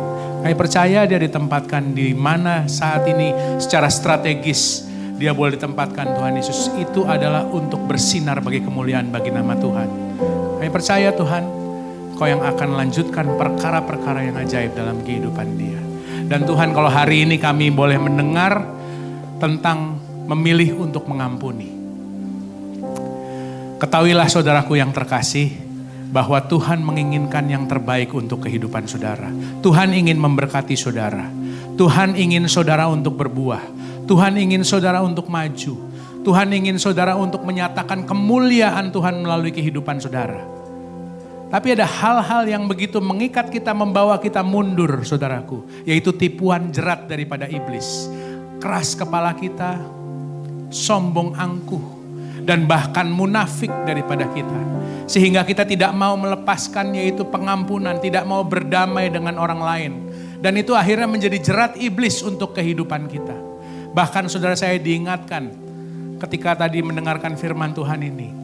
Kami percaya dia ditempatkan di mana saat ini secara strategis dia boleh ditempatkan Tuhan Yesus. Itu adalah untuk bersinar bagi kemuliaan bagi nama Tuhan. Kami percaya Tuhan, Kau yang akan lanjutkan perkara-perkara yang ajaib dalam kehidupan dia. Dan Tuhan, kalau hari ini kami boleh mendengar tentang memilih untuk mengampuni. Ketahuilah saudaraku yang terkasih, bahwa Tuhan menginginkan yang terbaik untuk kehidupan saudara. Tuhan ingin memberkati saudara. Tuhan ingin saudara untuk berbuah. Tuhan ingin saudara untuk maju. Tuhan ingin saudara untuk menyatakan kemuliaan Tuhan melalui kehidupan saudara. Tapi ada hal-hal yang begitu mengikat kita, membawa kita mundur saudaraku. Yaitu tipuan jerat daripada iblis. Keras kepala kita, sombong angkuh, dan bahkan munafik daripada kita. Sehingga kita tidak mau melepaskan yaitu pengampunan, tidak mau berdamai dengan orang lain. Dan itu akhirnya menjadi jerat iblis untuk kehidupan kita. Bahkan saudara saya diingatkan ketika tadi mendengarkan firman Tuhan ini.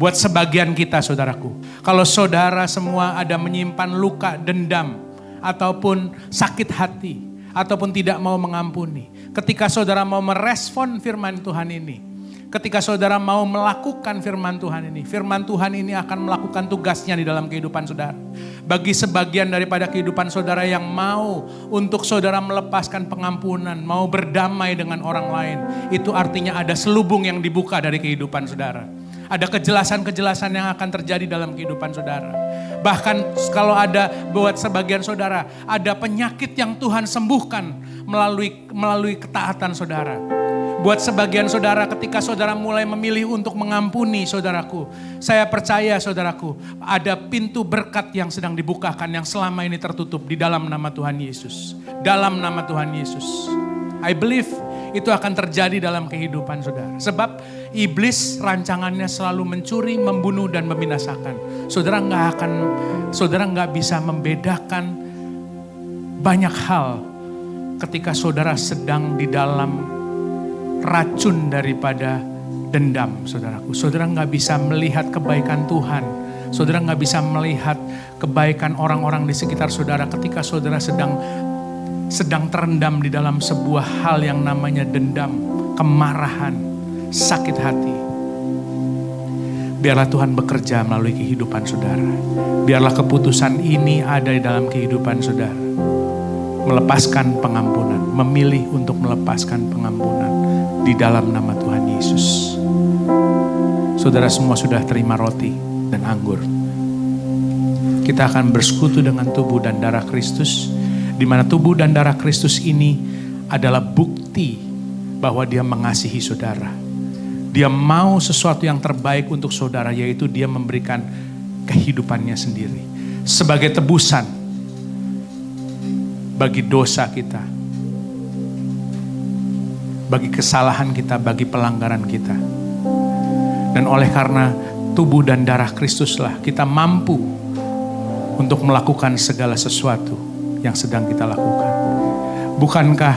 Buat sebagian kita saudaraku, kalau saudara semua ada menyimpan luka, dendam, ataupun sakit hati, ataupun tidak mau mengampuni. Ketika saudara mau merespon firman Tuhan ini, ketika saudara mau melakukan firman Tuhan ini akan melakukan tugasnya di dalam kehidupan saudara. Bagi sebagian daripada kehidupan saudara yang mau untuk saudara melepaskan pengampunan, mau berdamai dengan orang lain, itu artinya ada selubung yang dibuka dari kehidupan saudara. Ada kejelasan-kejelasan yang akan terjadi dalam kehidupan saudara. Bahkan kalau ada buat sebagian saudara, ada penyakit yang Tuhan sembuhkan melalui ketaatan saudara. Buat sebagian saudara, ketika saudara mulai memilih untuk mengampuni saudaraku, saya percaya saudaraku, ada pintu berkat yang sedang dibukakan yang selama ini tertutup di dalam nama Tuhan Yesus. Dalam nama Tuhan Yesus. I believe itu akan terjadi dalam kehidupan saudara. Sebab iblis rancangannya selalu mencuri, membunuh, dan membinasakan. Saudara nggak bisa membedakan banyak hal ketika saudara sedang di dalam racun daripada dendam, saudaraku. Saudara nggak bisa melihat kebaikan Tuhan. Saudara nggak bisa melihat kebaikan orang-orang di sekitar saudara ketika saudara sedang terendam di dalam sebuah hal yang namanya dendam, kemarahan, sakit hati. Biarlah Tuhan bekerja melalui kehidupan saudara. Biarlah keputusan ini ada di dalam kehidupan saudara. Melepaskan pengampunan, memilih untuk melepaskan pengampunan di dalam nama Tuhan Yesus. Saudara semua sudah terima roti dan anggur. Kita akan bersekutu dengan tubuh dan darah Kristus, di mana tubuh dan darah Kristus ini adalah bukti bahwa dia mengasihi saudara. Dia mau sesuatu yang terbaik untuk saudara, yaitu dia memberikan kehidupannya sendiri. Sebagai tebusan bagi dosa kita, bagi kesalahan kita, bagi pelanggaran kita. Dan oleh karena tubuh dan darah Kristuslah kita mampu untuk melakukan segala sesuatu yang sedang kita lakukan. Bukankah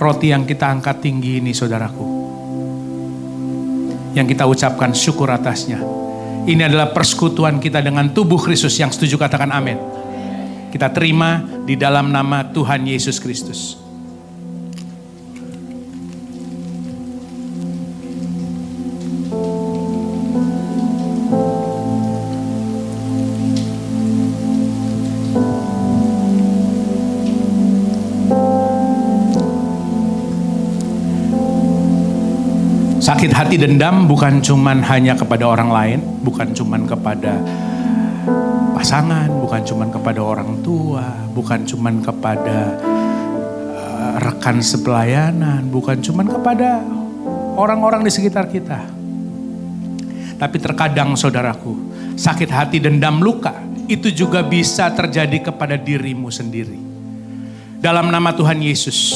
roti yang kita angkat tinggi ini saudaraku, yang kita ucapkan syukur atasnya, ini adalah persekutuan kita dengan tubuh Kristus. Yang setuju katakan amin. Kita terima di dalam nama Tuhan Yesus Kristus. Sakit hati dendam bukan cuman hanya kepada orang lain, bukan cuman kepada pasangan, bukan cuman kepada orang tua, bukan cuman kepada rekan sepelayanan, bukan cuman kepada orang-orang di sekitar kita. Tapi terkadang saudaraku, sakit hati dendam luka itu juga bisa terjadi kepada dirimu sendiri. Dalam nama Tuhan Yesus,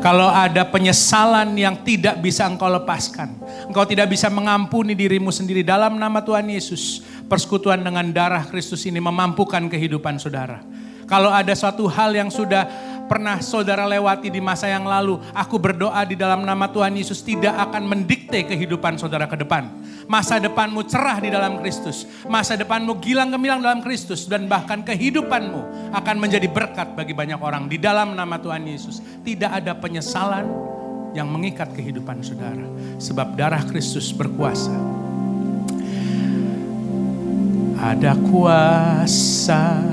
kalau ada penyesalan yang tidak bisa engkau lepaskan, engkau tidak bisa mengampuni dirimu sendiri, dalam nama Tuhan Yesus, persekutuan dengan darah Kristus ini memampukan kehidupan saudara. Kalau ada suatu hal yang sudah pernah saudara lewati di masa yang lalu, aku berdoa di dalam nama Tuhan Yesus tidak akan mendikte kehidupan saudara ke depan. Masa depanmu cerah di dalam Kristus. Masa depanmu gilang gemilang dalam Kristus. Dan bahkan kehidupanmu akan menjadi berkat bagi banyak orang. Di dalam nama Tuhan Yesus. Tidak ada penyesalan yang mengikat kehidupan saudara. Sebab darah Kristus berkuasa. Ada kuasa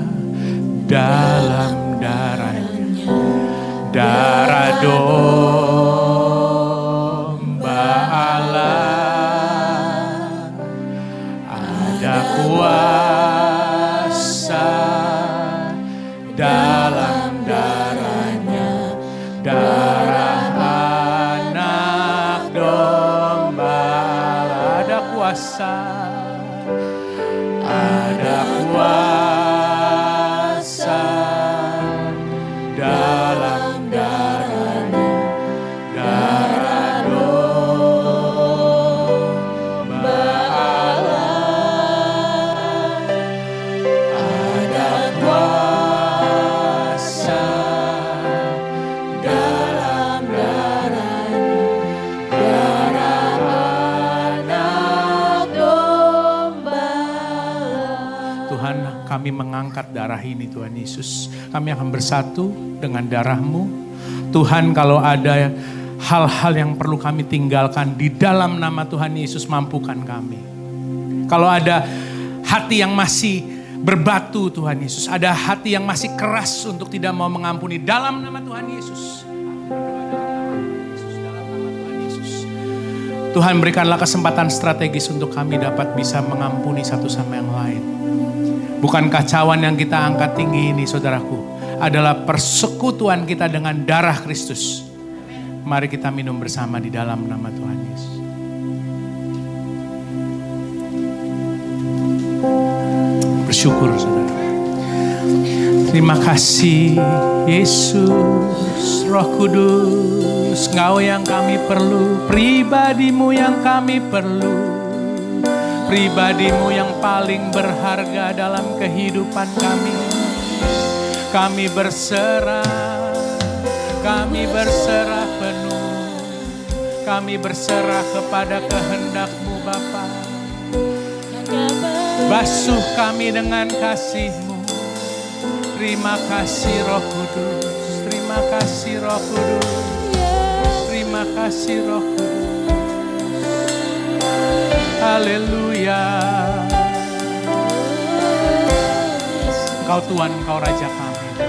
dalam darahnya. Darah domba Allah. Ada kuasa dalam darahnya, darah anak domba. Ada kuasa, ada kuasa dalam darahnya, darah domba Allah. Ada kuasa dalam darahnya, darah anak domba. Tuhan, kami mengangkat darah ini Tuhan Yesus. Kami akan bersatu dengan darah-Mu. Tuhan, kalau ada hal-hal yang perlu kami tinggalkan di dalam nama Tuhan Yesus, mampukan kami. Kalau ada hati yang masih berbatu Tuhan Yesus, ada hati yang masih keras untuk tidak mau mengampuni, dalam nama Tuhan Yesus. Tuhan, berikanlah kesempatan strategis untuk kami dapat bisa mengampuni satu sama yang lain. Bukan kacauan yang kita angkat tinggi ini saudaraku, adalah persekutuan kita dengan darah Kristus. Mari kita minum bersama di dalam nama Tuhan Yesus. Bersyukur saudara. Terima kasih Yesus, Roh Kudus, Engkau yang kami perlu, pribadimu yang kami perlu. Pribadimu yang paling berharga dalam kehidupan kami. Kami berserah penuh. Kami berserah kepada kehendak-Mu Bapa. Basuh kami dengan kasih-Mu. Terima kasih Roh Kudus. Terima kasih Roh Kudus. Terima kasih Roh Kudus. Haleluya. Engkau Tuhan, Engkau Raja kami.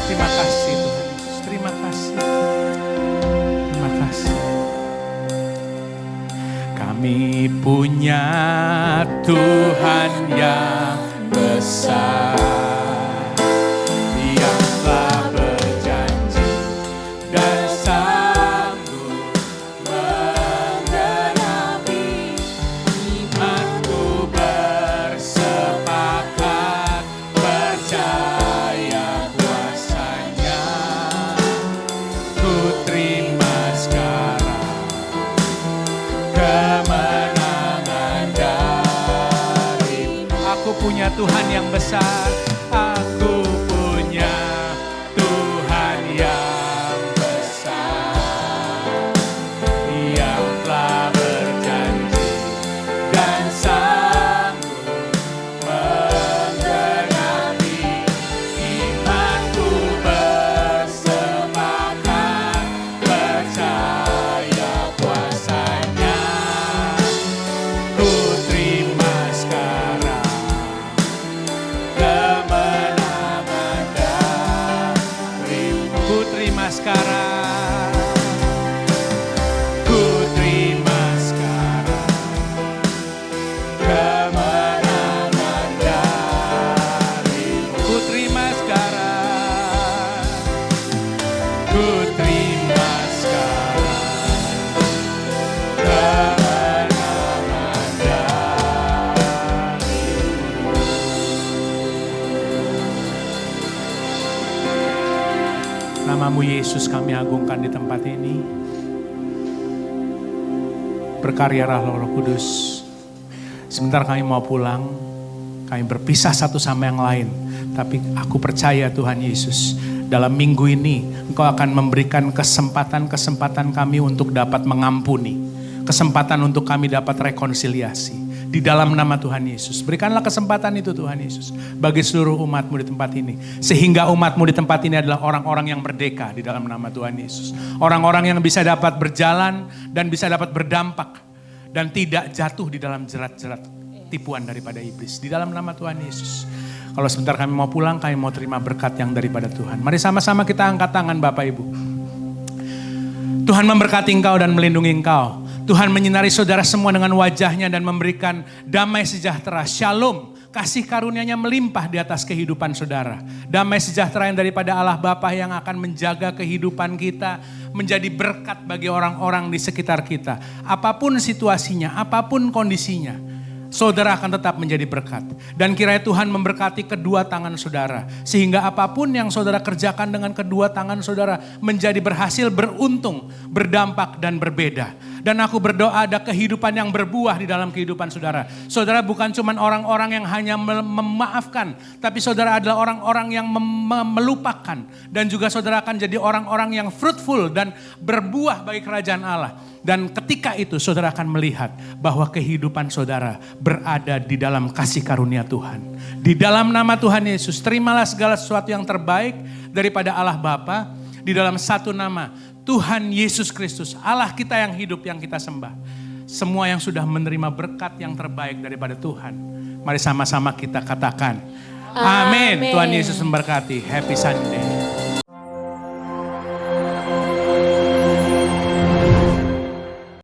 Terima kasih Tuhan Yesus. Terima kasih. Terima kasih. Kami punya Tuhan yang besar, yang telah berjanji dan sanggup menggenapi. Imanku bersepakat percaya kuasa-Nya. Ku terima sekarang kemenangan dari. Aku punya Tuhan yang besar. Aku punya Tuhan yang besar, yang telah berjanji dan sanggup menggenapi. Imanku bersepakat percaya kuasa-Nya. Ku terima sekarang kemenangan darimu. Ku terima sekarang. Ku terima sekarang kemenangan darimu. Ku terima sekarang. Ku terima sekarang kemenangan darimu. Namamu Yesus kami agungkan di tempat ini. Berkaryalah Roh Kudus. Sebentar kami mau pulang. Kami berpisah satu sama yang lain. Tapi aku percaya Tuhan Yesus, dalam minggu ini Engkau akan memberikan kesempatan-kesempatan kami untuk dapat mengampuni. Kesempatan untuk kami dapat rekonsiliasi. Di dalam nama Tuhan Yesus. Berikanlah kesempatan itu Tuhan Yesus. Bagi seluruh umat-Mu di tempat ini. Sehingga umat-Mu di tempat ini adalah orang-orang yang merdeka di dalam nama Tuhan Yesus. Orang-orang yang bisa dapat berjalan dan bisa dapat berdampak. Dan tidak jatuh di dalam jerat-jerat tipuan daripada iblis. Di dalam nama Tuhan Yesus. Kalau sebentar kami mau pulang, kami mau terima berkat yang daripada Tuhan. Mari sama-sama kita angkat tangan Bapak Ibu. Tuhan memberkati engkau dan melindungi engkau. Tuhan menyinari saudara semua dengan wajahnya dan memberikan damai sejahtera, shalom, kasih karunia-Nya melimpah di atas kehidupan saudara. Damai sejahtera yang daripada Allah Bapa yang akan menjaga kehidupan kita, menjadi berkat bagi orang-orang di sekitar kita. Apapun situasinya, apapun kondisinya, saudara akan tetap menjadi berkat. Dan kiranya Tuhan memberkati kedua tangan saudara. Sehingga apapun yang saudara kerjakan dengan kedua tangan saudara menjadi berhasil, beruntung, berdampak dan berbeda. Dan aku berdoa ada kehidupan yang berbuah di dalam kehidupan saudara. Saudara bukan cuma orang-orang yang hanya memaafkan. Tapi saudara adalah orang-orang yang melupakan. Dan juga saudara akan jadi orang-orang yang fruitful dan berbuah bagi kerajaan Allah. Dan ketika itu saudara akan melihat bahwa kehidupan saudara berada di dalam kasih karunia Tuhan. Di dalam nama Tuhan Yesus, terimalah segala sesuatu yang terbaik daripada Allah Bapa. Di dalam satu nama, Tuhan Yesus Kristus, Allah kita yang hidup yang kita sembah. Semua yang sudah menerima berkat yang terbaik daripada Tuhan. Mari sama-sama kita katakan, amin. Tuhan Yesus memberkati. Happy Sunday.